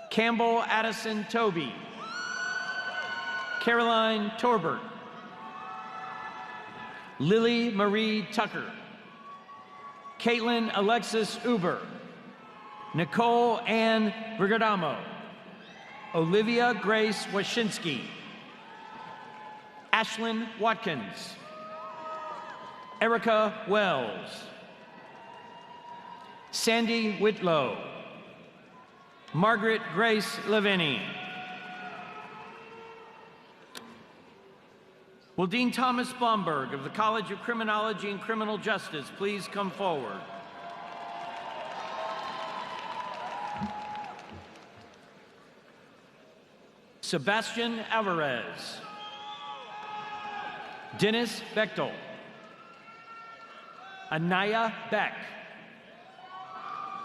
Campbell Addison Toby. Caroline Torbert. Lily Marie Tucker. Caitlin Alexis Uber. Nicole Ann Brigadamo. Olivia Grace Washinsky. Ashlyn Watkins. Erica Wells. Sandy Whitlow. Margaret Grace Leveni. Will Dean Thomas Blomberg of the College of Criminology and Criminal Justice please come forward? Sebastian Alvarez. Dennis Bechtel. Anaya Beck.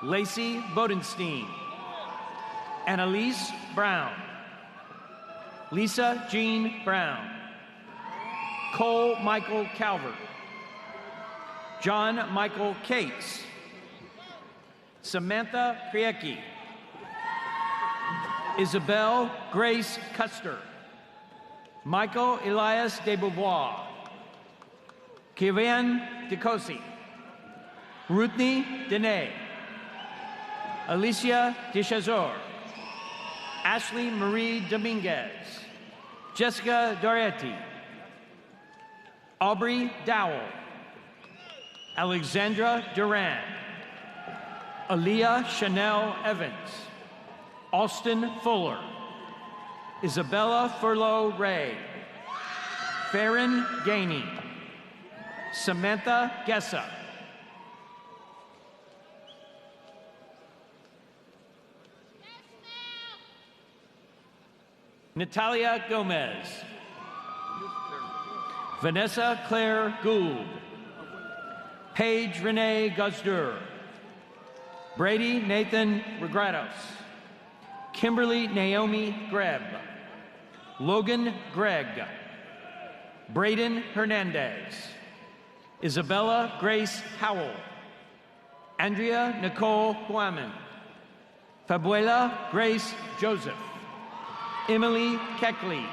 Lacey Bodenstein. Annalise Brown. Lisa Jean Brown. Cole Michael Calvert. John Michael Cates. Samantha Kriecki. Isabel Grace Custer. Michael Elias de Beauvoir. Kivian DeCosi. Ruthny Dene. Alicia DeChazor. Ashley Marie Dominguez. Jessica Dorietti. Aubrey Dowell. Alexandra Duran. Aaliyah Chanel Evans. Austin Fuller. Isabella Furlow Ray. Farron Gainey. Samantha Gessa. Natalia Gomez. Vanessa Claire Gould. Paige Renee Guzdur. Brady Nathan Regratos. Kimberly Naomi Greb. Logan Gregg. Braden Hernandez. Isabella Grace Howell. Andrea Nicole Guaman. Fabuela Grace Joseph. Emily Keckley.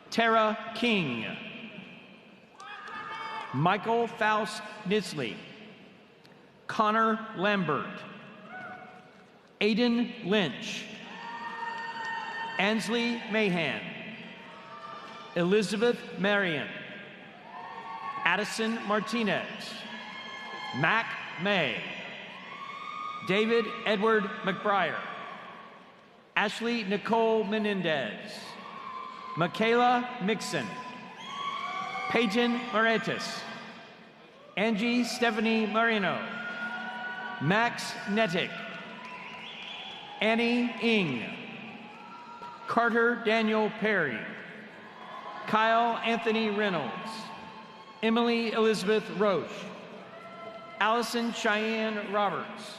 Tara King. Michael Faust Nisley. Connor Lambert. Aiden Lynch, Ansley Mahan, Elizabeth Marion, Addison Martinez, Mac May, David Edward McBriar, Ashley Nicole Menendez, Michaela Mixon, Peyton Moretis, Angie Stephanie Marino, Max Nettick, Annie Ng, Carter Daniel Perry, Kyle Anthony Reynolds, Emily Elizabeth Roche, Allison Cheyenne Roberts,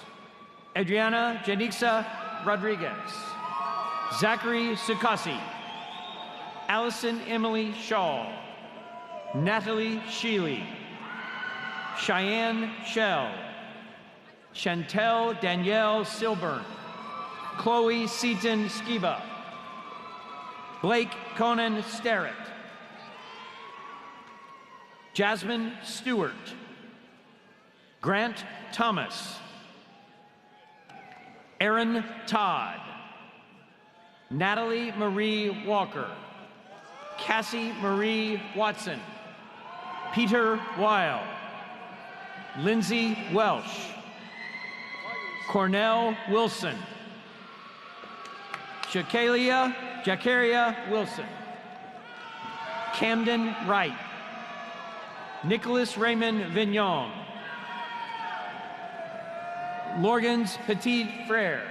Adriana Janixa Rodriguez, Zachary Sukasi, Allison Emily Shaw, Natalie Sheely, Cheyenne Shell, Chantel Danielle Silburn, Chloe Seaton Skiba, Blake Conan Starrett, Jasmine Stewart, Grant Thomas, Aaron Todd, Natalie Marie Walker, Cassie Marie Watson, Peter Weil, Lindsay Welsh, Cornell Wilson, Jakaria Wilson, Camden Wright, Nicholas Raymond Vignon, Lorgans Petit Frere,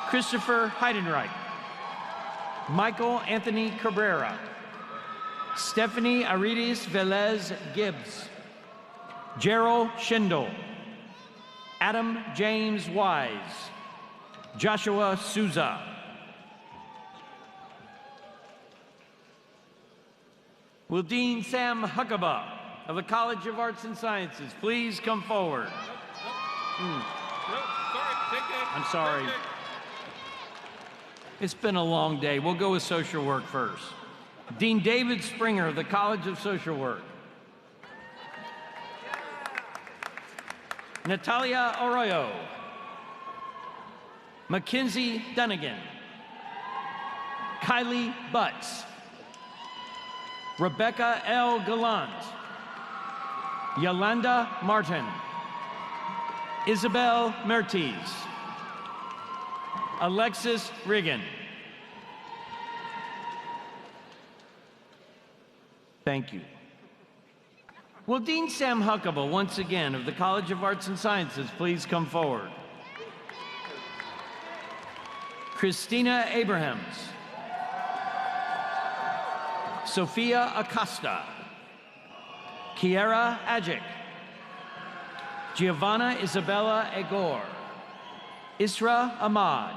Christopher Heidenreich, Michael Anthony Cabrera, Stephanie Aridis Velez Gibbs, Gerald Schindel, Adam James Wise, Joshua Souza. Will Dean Sam Huckabee of the College of Arts and Sciences please come forward? I'm sorry. It's been a long day. We'll go with social work first. Dean David Springer of the College of Social Work. Natalia Arroyo. Mackenzie Dunnigan. Kylie Butts. Rebecca L. Gallant. Yolanda Martin. Isabel Mertes. Alexis Riggin. Thank you. Will Dean Sam Huckabee, once again, of the College of Arts and Sciences, please come forward? Christina Abrahams. Sophia Acosta. Kiara Adjik. Giovanna Isabella Egor. Isra Ahmad.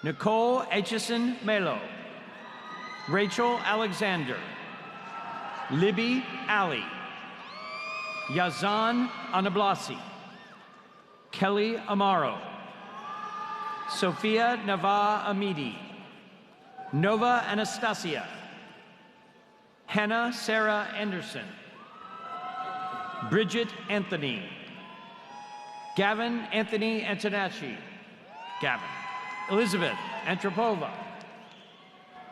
Nicole Aitchison Melo. Rachel Alexander. Libby Ali. Yazan Anablasi. Kelly Amaro. Sophia Nava Amidi. Nova Anastasia. Hannah Sarah Anderson. Bridget Anthony. Gavin Anthony Antonacci. Gavin. Elizabeth Antropova.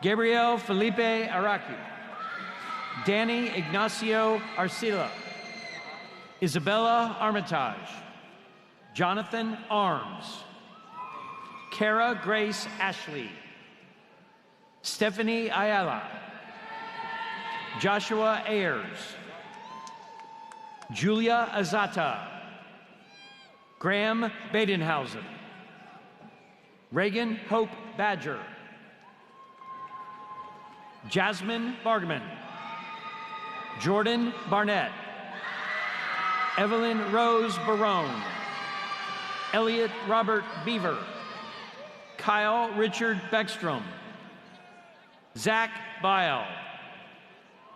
Gabriel Felipe Araki. Danny Ignacio Arcila. Isabella Armitage. Jonathan Arms. Kara Grace Ashley. Stephanie Ayala. Joshua Ayers. Julia Azata. Graham Badenhausen. Reagan Hope Badger. Jasmine Bargman. Jordan Barnett. Evelyn Rose Barone. Elliot Robert Beaver. Kyle Richard Beckstrom. Zach Bile.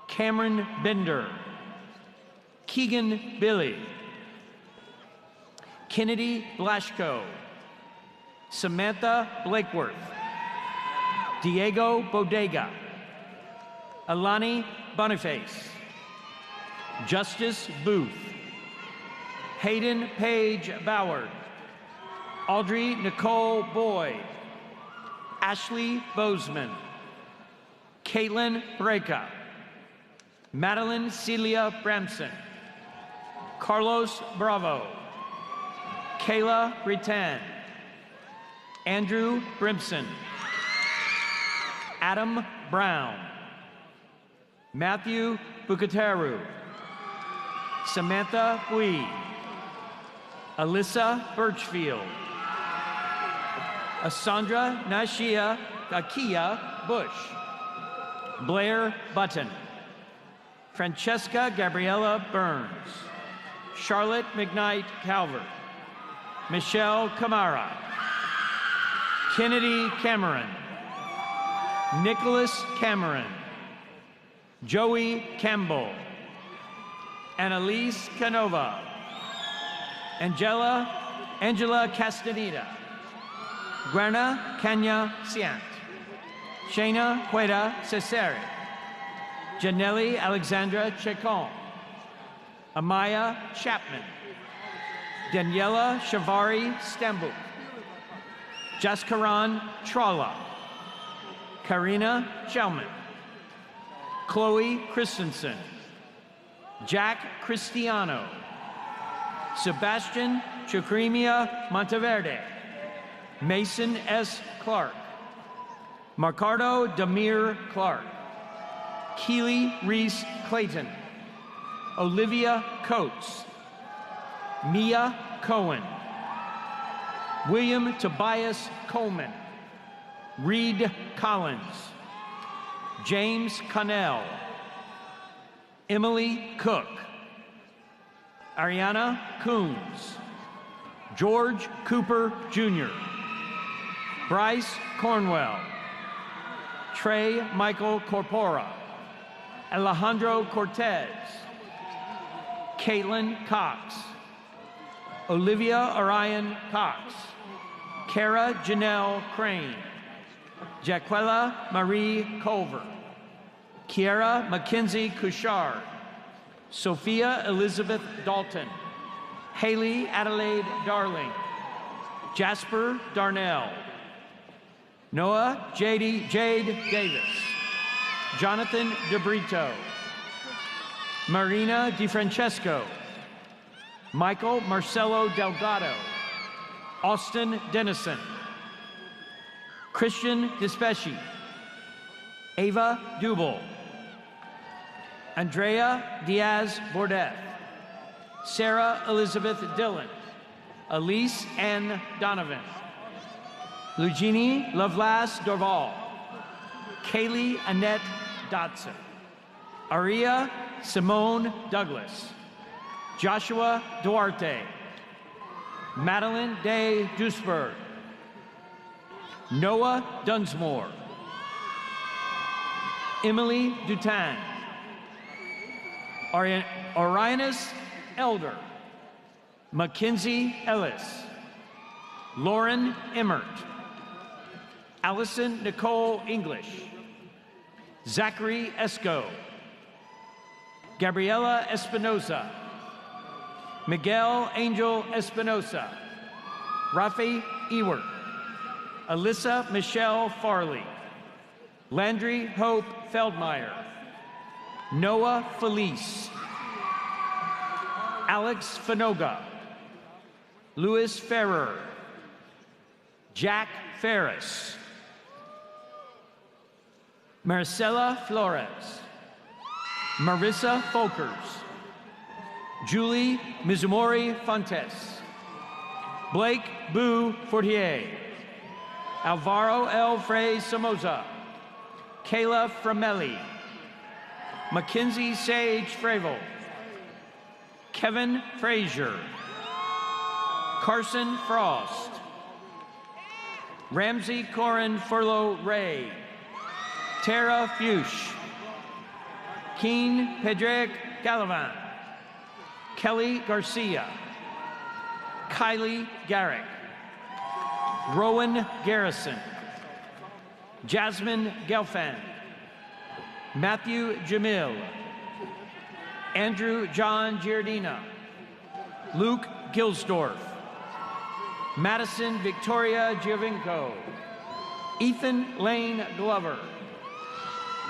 Cameron Bender. Keegan Billy. Kennedy Blashko. Samantha Blakeworth. Diego Bodega. Alani Boniface. Justice Booth. Hayden Page Boward. Audrey Nicole Boyd, Ashley Bozeman, Caitlin Breca, Madeline Celia Bramson, Carlos Bravo, Kayla Britan, Andrew Brimson, Adam Brown, Matthew Bukateru, Samantha Bui, Alyssa Birchfield, Asandra Nashia Akia Bush, Blair Button, Francesca Gabriella Burns, Charlotte McKnight Calvert, Michelle Camara, Kennedy Cameron, Nicholas Cameron, Joey Campbell, Annalise Canova, Angela Castaneda, Guerna Kanya Siant, Shayna Cueda Cesare, Janelli Alexandra Chacon, Amaya Chapman, Daniela Shavari Stambuk, Jaskaran Trala, Karina Chalman, Chloe Christensen, Jack Cristiano, Sebastian Chukremia Monteverde, Mason S. Clark, Marcardo Demir Clark, Keely Reese Clayton, Olivia Coates, Mia Cohen, William Tobias Coleman, Reed Collins, James Connell, Emily Cook, Ariana Coons, George Cooper Jr., Bryce Cornwell, Trey Michael Corpora, Alejandro Cortez, Caitlin Cox, Olivia Orion Cox, Kara Janelle Crane, Jaquella Marie Culver, Kiara Mackenzie Couchard, Sophia Elizabeth Dalton, Haley Adelaide Darling, Jasper Darnell, Noah Jade Davis, Jonathan DeBrito, Marina DiFrancesco, Michael Marcelo Delgado, Austin Dennison, Christian Dispesci, Ava Dubel, Andrea Diaz Bordeth, Sarah Elizabeth Dillon, Elise Ann Donovan, Lugini Lovelace Dorval, Kaylee Annette Dotson, Aria Simone Douglas, Joshua Duarte, Madeline Day Duisberg, Noah Dunsmore, Emily Dutan, Orionus Elder, Mackenzie Ellis, Lauren Emmert, Allison Nicole English, Zachary Esco, Gabriela Espinosa, Miguel Angel Espinosa, Rafi Ewert, Alyssa Michelle Farley, Landry Hope Feldmeyer, Noah Felice, Alex Fanoga, Louis Ferrer, Jack Ferris, Marcela Flores, Marissa Folkers, Julie Mizumori Fontes, Blake Boo Fortier, Alvaro L. Frey Somoza, Kayla Framelli, Mackenzie Sage Fravel, Kevin Frazier, Carson Frost, Ramsey Corin Furlow Ray, Tara Fuchs, Keen Pedrick Gallivan, Kelly Garcia, Kylie Garrick, Rowan Garrison, Jasmine Gelfand, Matthew Jamil, Andrew John Giardina, Luke Gilsdorf, Madison Victoria Giovinco, Ethan Lane Glover,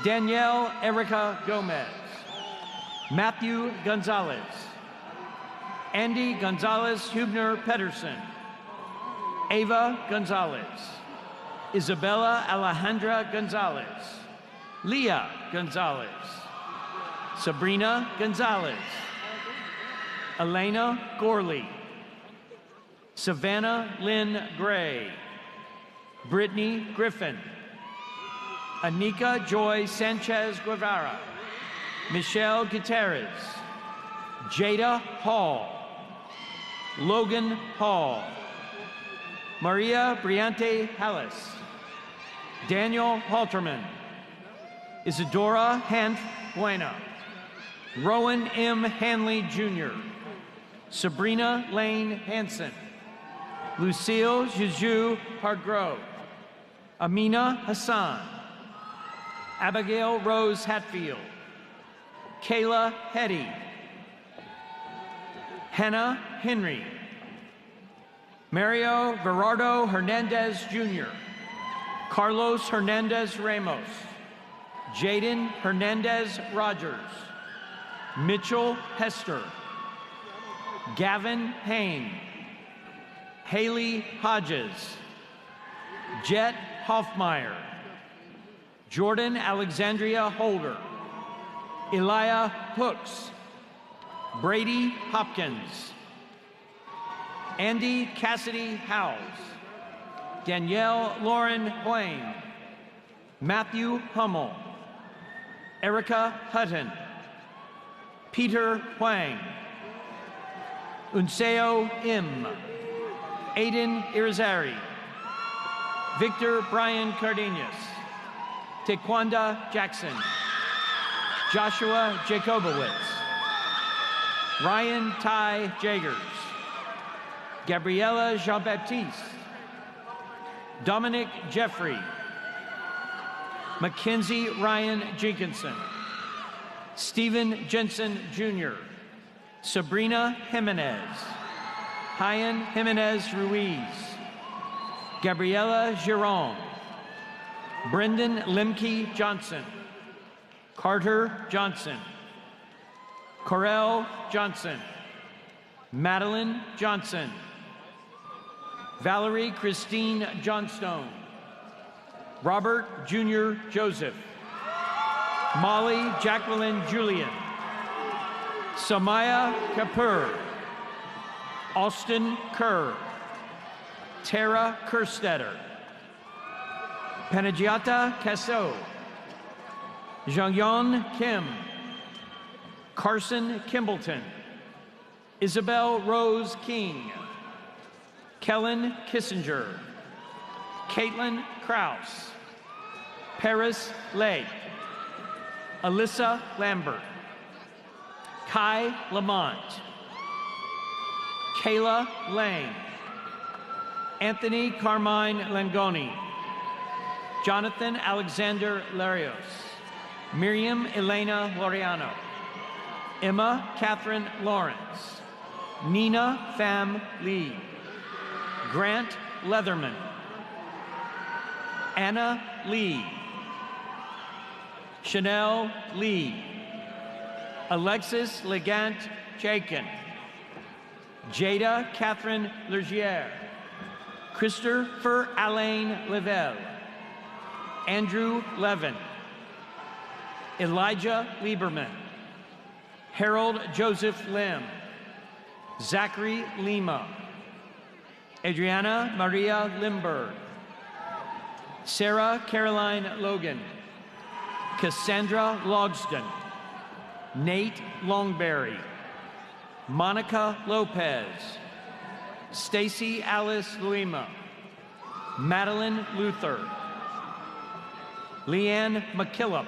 Danielle Erica Gomez, Matthew Gonzalez, Andy Gonzalez Hubner Pedersen, Ava Gonzalez, Isabella Alejandra Gonzalez, Leah Gonzalez, Sabrina Gonzalez, Elena Gorley, Savannah Lynn Gray, Brittany Griffin, Anika Joy Sanchez Guevara, Michelle Gutierrez, Jada Hall, Logan Hall, Maria Briante Hallis, Daniel Halterman, Isadora Hant Buena, Rowan M. Hanley Jr., Sabrina Lane Hansen, Lucille Juju Hargrove, Amina Hassan, Abigail Rose Hatfield, Kayla Hetty, Hannah Henry, Mario Gerardo Hernandez Jr., Carlos Hernandez Ramos, Jaden Hernandez Rogers, Mitchell Hester, Gavin Hain, Haley Hodges, Jet Hoffmeyer, Jordan Alexandria Holder, Elia Hooks, Brady Hopkins, Andy Cassidy Howes, Danielle Lauren Huang, Matthew Hummel, Erica Hutton, Peter Huang, Unseo Im, Aiden Irizarry, Victor Brian Cardenas, Taekwonda Jackson, Joshua Jacobowitz, Ryan Ty Jagers, Gabriella Jean-Baptiste, Dominic Jeffrey, Mackenzie Ryan Jenkinson, Stephen Jensen Jr., Sabrina Jimenez, Hyan Jimenez Ruiz, Gabriella Giron, Brendan Lemke Johnson, Carter Johnson, Corell Johnson, Madeline Johnson, Valerie Christine Johnstone, Robert Jr. Joseph, Molly Jacqueline Julian, Samaya Kapoor, Austin Kerr, Tara Kerstetter, Panagiata Casso, Jongyeon Kim, Carson Kimbleton, Isabel Rose King, Kellen Kissinger, Caitlin Kraus, Paris Lake, Alyssa Lambert, Kai Lamont, Kayla Lang, Anthony Carmine Langoni, Jonathan Alexander Larios, Miriam Elena Laureano, Emma Catherine Lawrence, Nina Pham Lee, Grant Leatherman, Anna Lee, Chanel Lee, Alexis Legant Chaikin, Jada Catherine Lergier, Christopher Alain Level, Andrew Levin, Elijah Lieberman, Harold Joseph Lim, Zachary Lima, Adriana Maria Limberg, Sarah Caroline Logan, Cassandra Logston, Nate Longberry, Monica Lopez, Stacy Alice Luima, Madeline Luther, Leanne McKillop,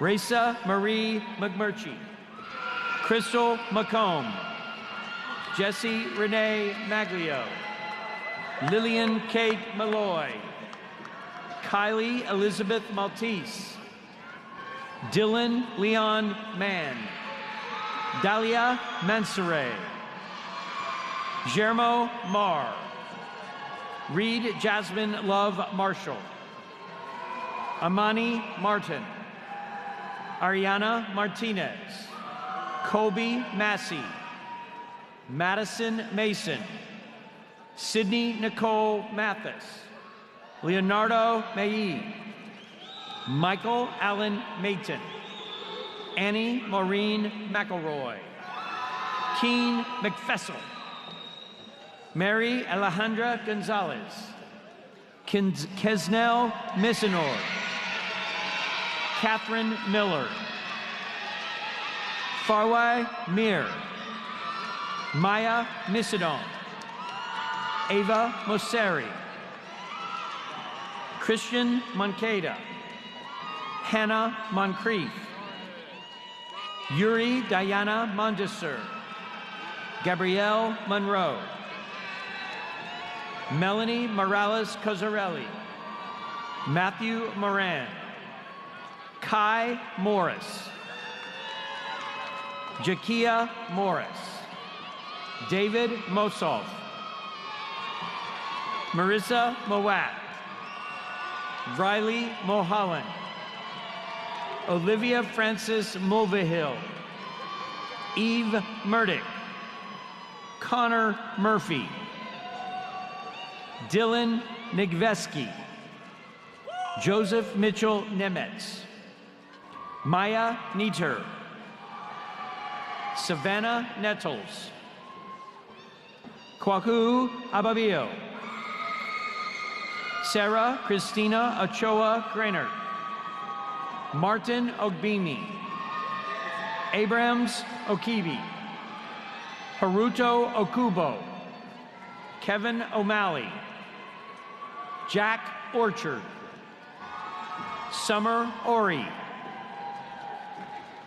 Raisa Marie McMurchie, Crystal McComb, Jessie Renee Maglio, Lillian Kate Malloy, Kylie Elizabeth Maltese, Dylan Leon Mann, Dalia Mansoure, Guillermo Marr. Reed Jasmine Love Marshall. Amani Martin. Ariana Martinez. Colby Massey. Madison Mason. Sydney Nicole Mathis. Leonardo Mayi. Michael Allen Mayton. Annie Maureen McElroy. Keen McFessel. Mary Alejandra Gonzalez. Kesnel Missinor. Catherine Miller. Farwai Mir. Maya Nisidon. Ava Mosseri. Christian Moncada. Hannah Moncrief. Yuri Diana Mondesir. Gabrielle Monroe. Melanie Morales Cozzarelli. Matthew Moran. Kai Morris. Jakia Morris. David Mosov. Marissa Mowat. Riley Mulholland. Olivia Francis Mulvihill. Eve Murdick. Connor Murphy. Dylan Nigveski. Joseph Mitchell Nemetz. Maya Neiter. Savannah Nettles. Kwaku Ababio. Sarah Christina Ochoa Grainert. Martin Ogbimi. Abrams Okibi. Haruto Okubo. Kevin O'Malley. Jack Orchard. Summer Ori.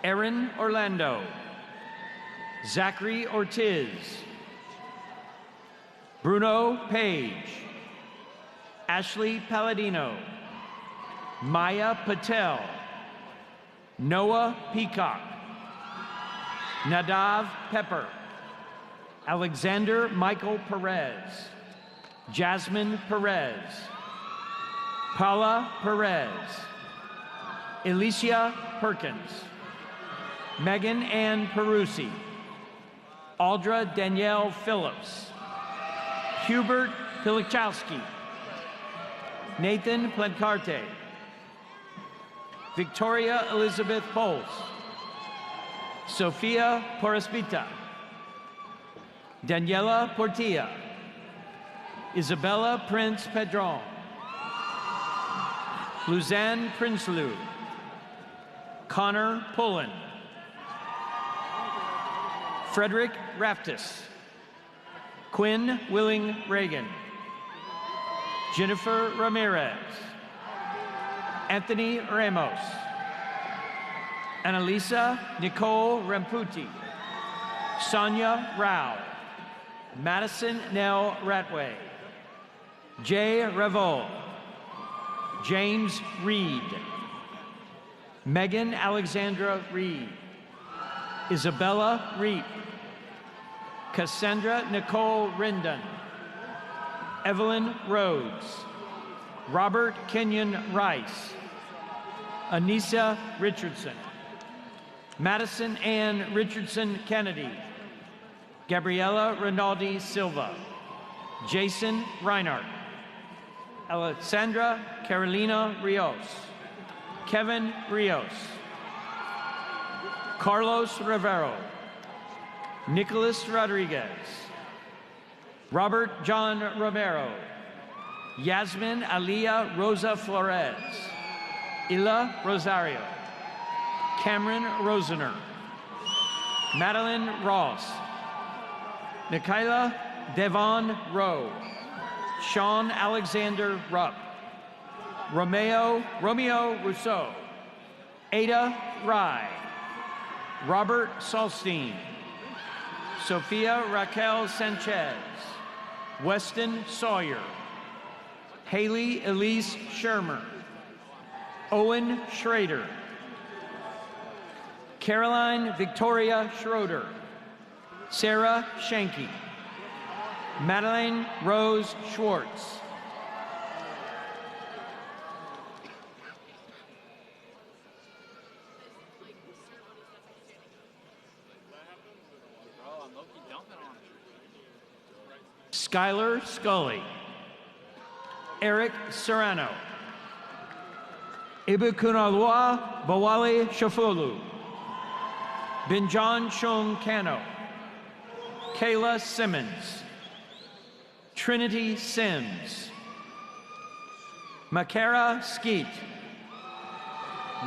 Erin Orlando. Zachary Ortiz. Bruno Page. Ashley Palladino. Maya Patel. Noah Peacock. Nadav Pepper. Alexander Michael Perez. Jasmine Perez. Paula Perez. Alicia Perkins. Megan Ann Perusi. Aldra Danielle Phillips. Hubert Pilichowski. Nathan Plencarte. Victoria Elizabeth Poles. Sofia Porespita. Daniela Portilla. Isabella Prince Pedron. Luzanne Prinsloo. Connor Pullen. Frederick Raftis. Quinn Willing Reagan. Jennifer Ramirez. Anthony Ramos. Annalisa Nicole Ramputi. Sonia Rao. Madison Nell Ratway. Jay Revol. James Reed. Megan Alexandra Reed. Isabella Reed. Cassandra Nicole Rendon. Evelyn Rhodes. Robert Kenyon Rice. Anissa Richardson. Madison Ann Richardson Kennedy. Gabriela Rinaldi Silva. Jason Reinhardt. Alessandra Carolina Rios. Kevin Rios. Carlos Rivero. Nicholas Rodriguez. Robert John Romero. Yasmin Aliyah Rosa Flores. Ila Rosario. Cameron Rosener. Madeline Ross. Nikayla Devon Rowe. Sean Alexander Rupp. Romeo Rousseau. Ada Rye. Robert Salstein. Sophia Raquel Sanchez. Weston Sawyer. Haley Elise Shermer. Owen Schrader. Caroline Victoria Schroeder. Sarah Shanky. Madeline Rose Schwartz. Skylar Scully. Eric Serrano. Ibikunalua Bawali Shafulu. Binjan Shong Kano. Kayla Simmons. Trinity Sims. Makara Skeet.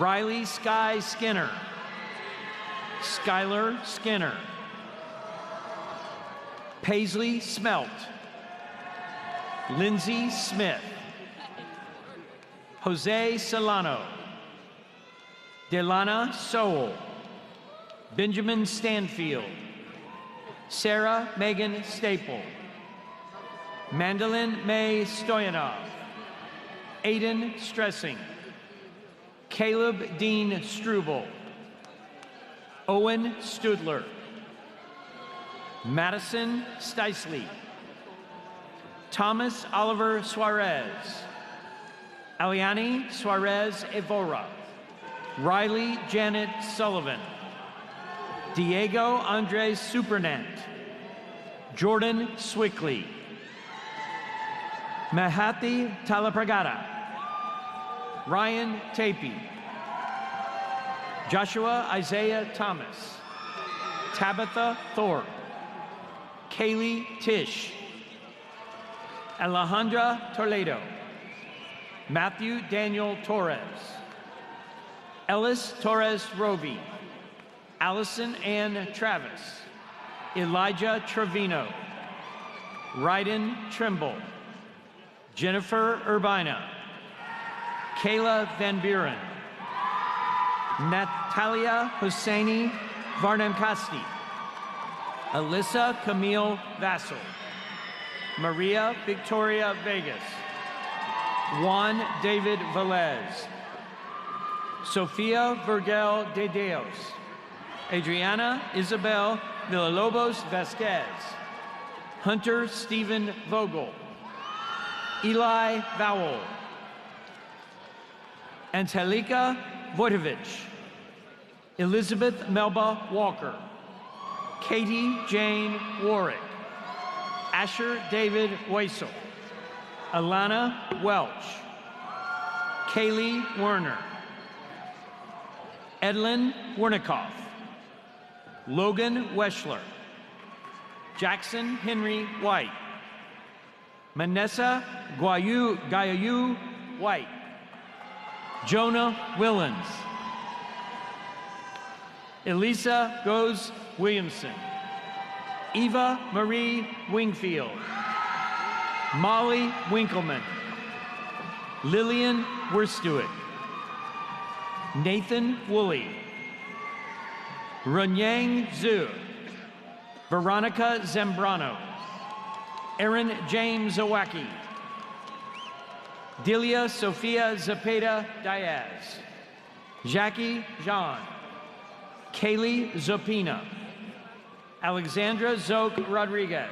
Riley Sky Skinner. Skylar Skinner. Paisley Smelt. Lindsay Smith. Jose Solano. Delana Sowell. Benjamin Stanfield. Sarah Megan Staple. Mandolin May Stoyanov. Aiden Stressing. Caleb Dean Struble. Owen Studler. Madison Steisley. Thomas Oliver Suarez. Aliani Suarez Evora. Riley Janet Sullivan. Diego Andres Supernant. Jordan Swickley. Mahati Talapragada. Ryan Tapey. Joshua Isaiah Thomas. Tabitha Thorpe. Kaylee Tish. Alejandra Toledo. Matthew Daniel Torres. Ellis Torres Roby. Allison Ann Travis. Elijah Trevino. Ryden Trimble. Jennifer Urbina. Kayla Van Buren. Natalia Hosseini Varnamkasti. Alyssa Camille Vassal. Maria Victoria Vegas. Juan David Velez. Sofia Vergel de Deos. Adriana Isabel Villalobos Vasquez. Hunter Stephen Vogel. Eli Vowell. Angelika Vojtovich. Elizabeth Melba Walker. Katie Jane Warwick. Asher David Weissel. Alana Welch. Kaylee Werner. Edlin Wernikoff. Logan Weschler. Jackson Henry White. Manessa Gayayu White. Jonah Willens. Elisa Goes Williamson. Eva Marie Wingfield. Molly Winkleman. Lillian Werstuick. Nathan Woolley. Runyang Zhu. Veronica Zambrano. Aaron James Zawacki. Delia Sophia Zapeta Diaz. Jackie Jean. Kaylee Zopina. Alexandra Zoke Rodriguez.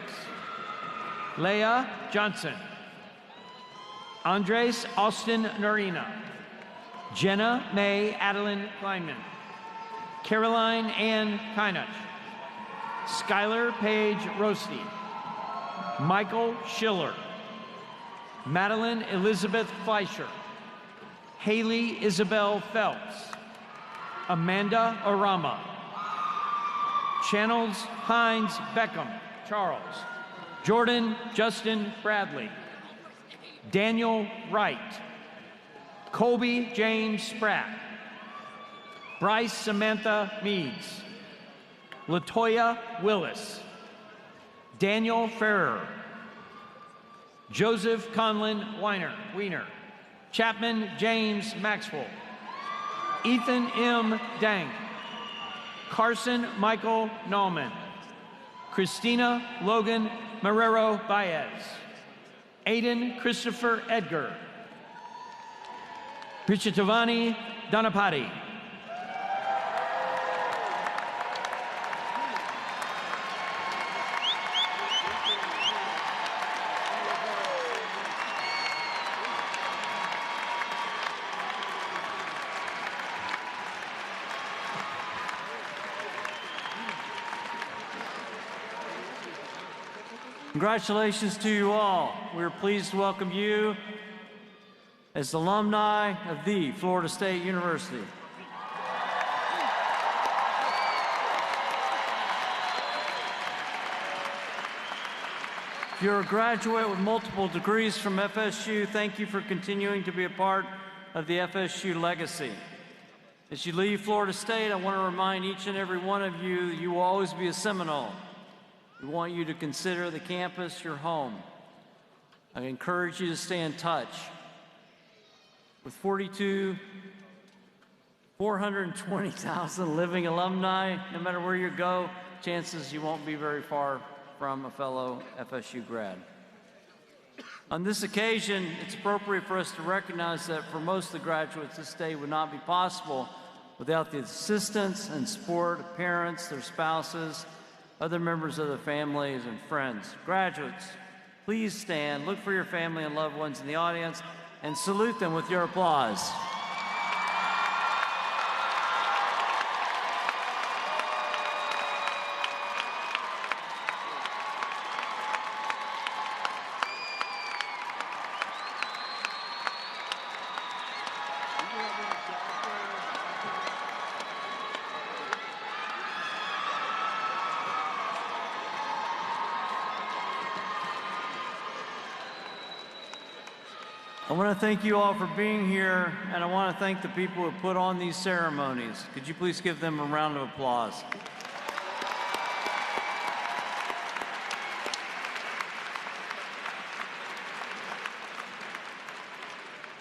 Leah Johnson. Andres Austin Norina. Jenna May Adeline Kleinman. Caroline Ann Kynach. Skylar Paige Rosti. Michael Schiller. Madeline Elizabeth Fleischer. Haley Isabel Phelps. Amanda Arama. Channels Hines Beckham Charles. Jordan Justin Bradley. Daniel Wright. Colby James Spratt. Bryce Samantha Meads. Latoya Willis. Daniel Ferrer. Joseph Conlon Wiener. Chapman James Maxwell. Ethan M. Dank. Carson Michael Nauman. Christina Logan Marrero Baez. Aiden Christopher Edgar. Prichetavani Dhanapati. Congratulations to you all. We are pleased to welcome you as alumni of the Florida State University. If you're a graduate with multiple degrees from FSU, thank you for continuing to be a part of the FSU legacy. As you leave Florida State, I want to remind each and every one of you that you will always be a Seminole. We want you to consider the campus your home. I encourage you to stay in touch. With 420,000 living alumni, no matter where you go, chances you won't be very far from a fellow FSU grad. On this occasion, it's appropriate for us to recognize that for most of the graduates, this day would not be possible without the assistance and support of parents, their spouses, other members of their families, and friends. Graduates, please stand, look for your family and loved ones in the audience, and salute them with your applause. I want to thank you all for being here, and I want to thank the people who put on these ceremonies. Could you please give them a round of applause?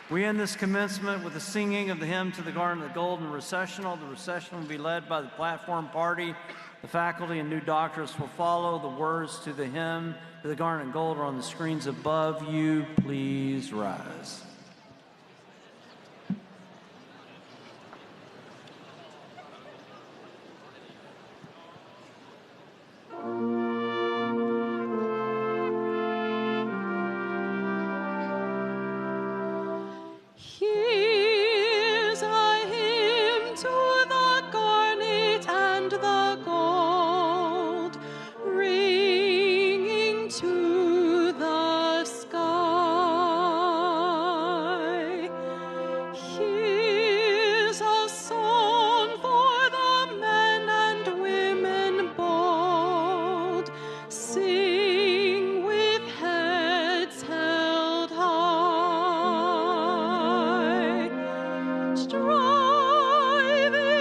We end this commencement with the singing of the hymn to the Garden of the Gold and recessional. The recessional will be led by the platform party. The faculty and new doctors will follow. The words to the hymn to the Garden of Gold are on the screens above you. Please rise. Here's a hymn to the garnet and the gold, ringing to the sky. Here's a song for the men and women bold, sing with heads held high. Striving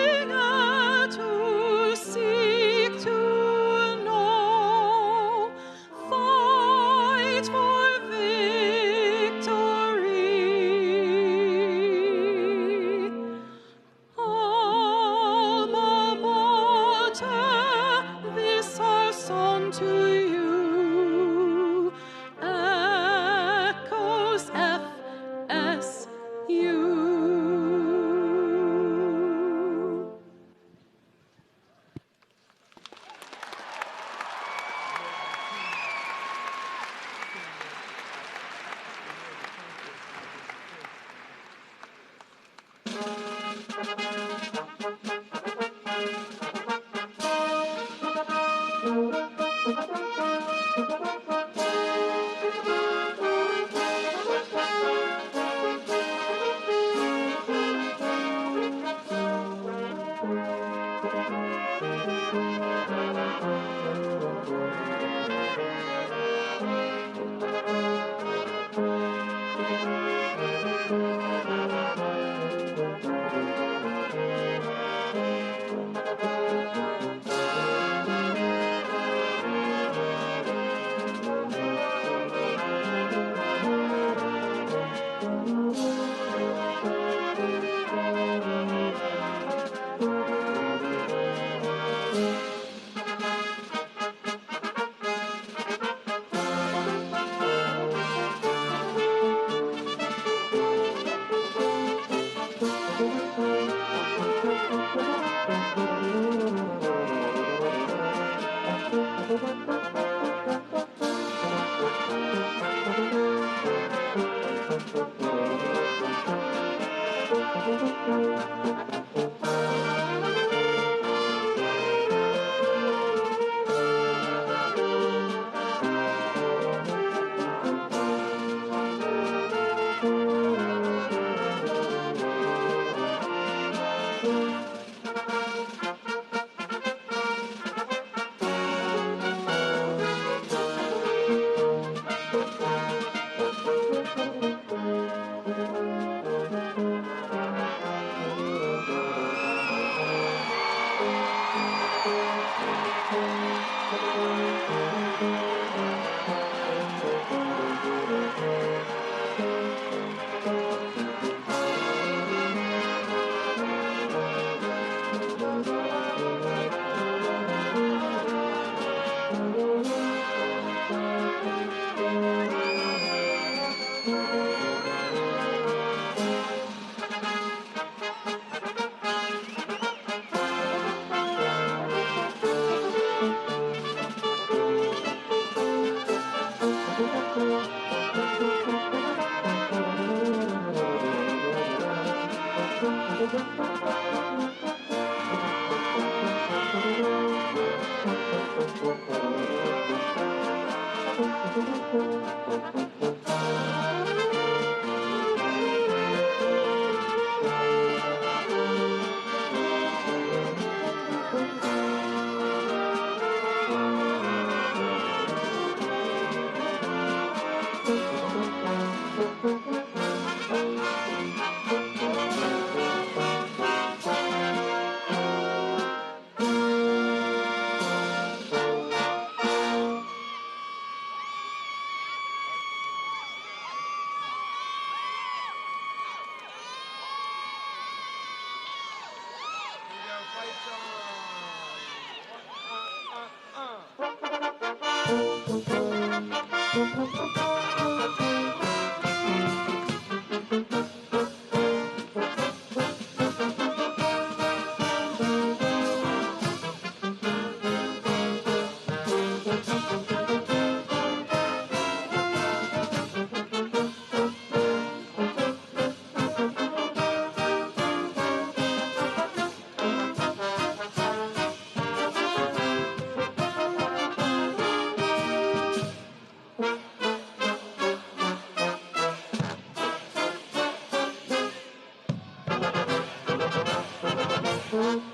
Thank you.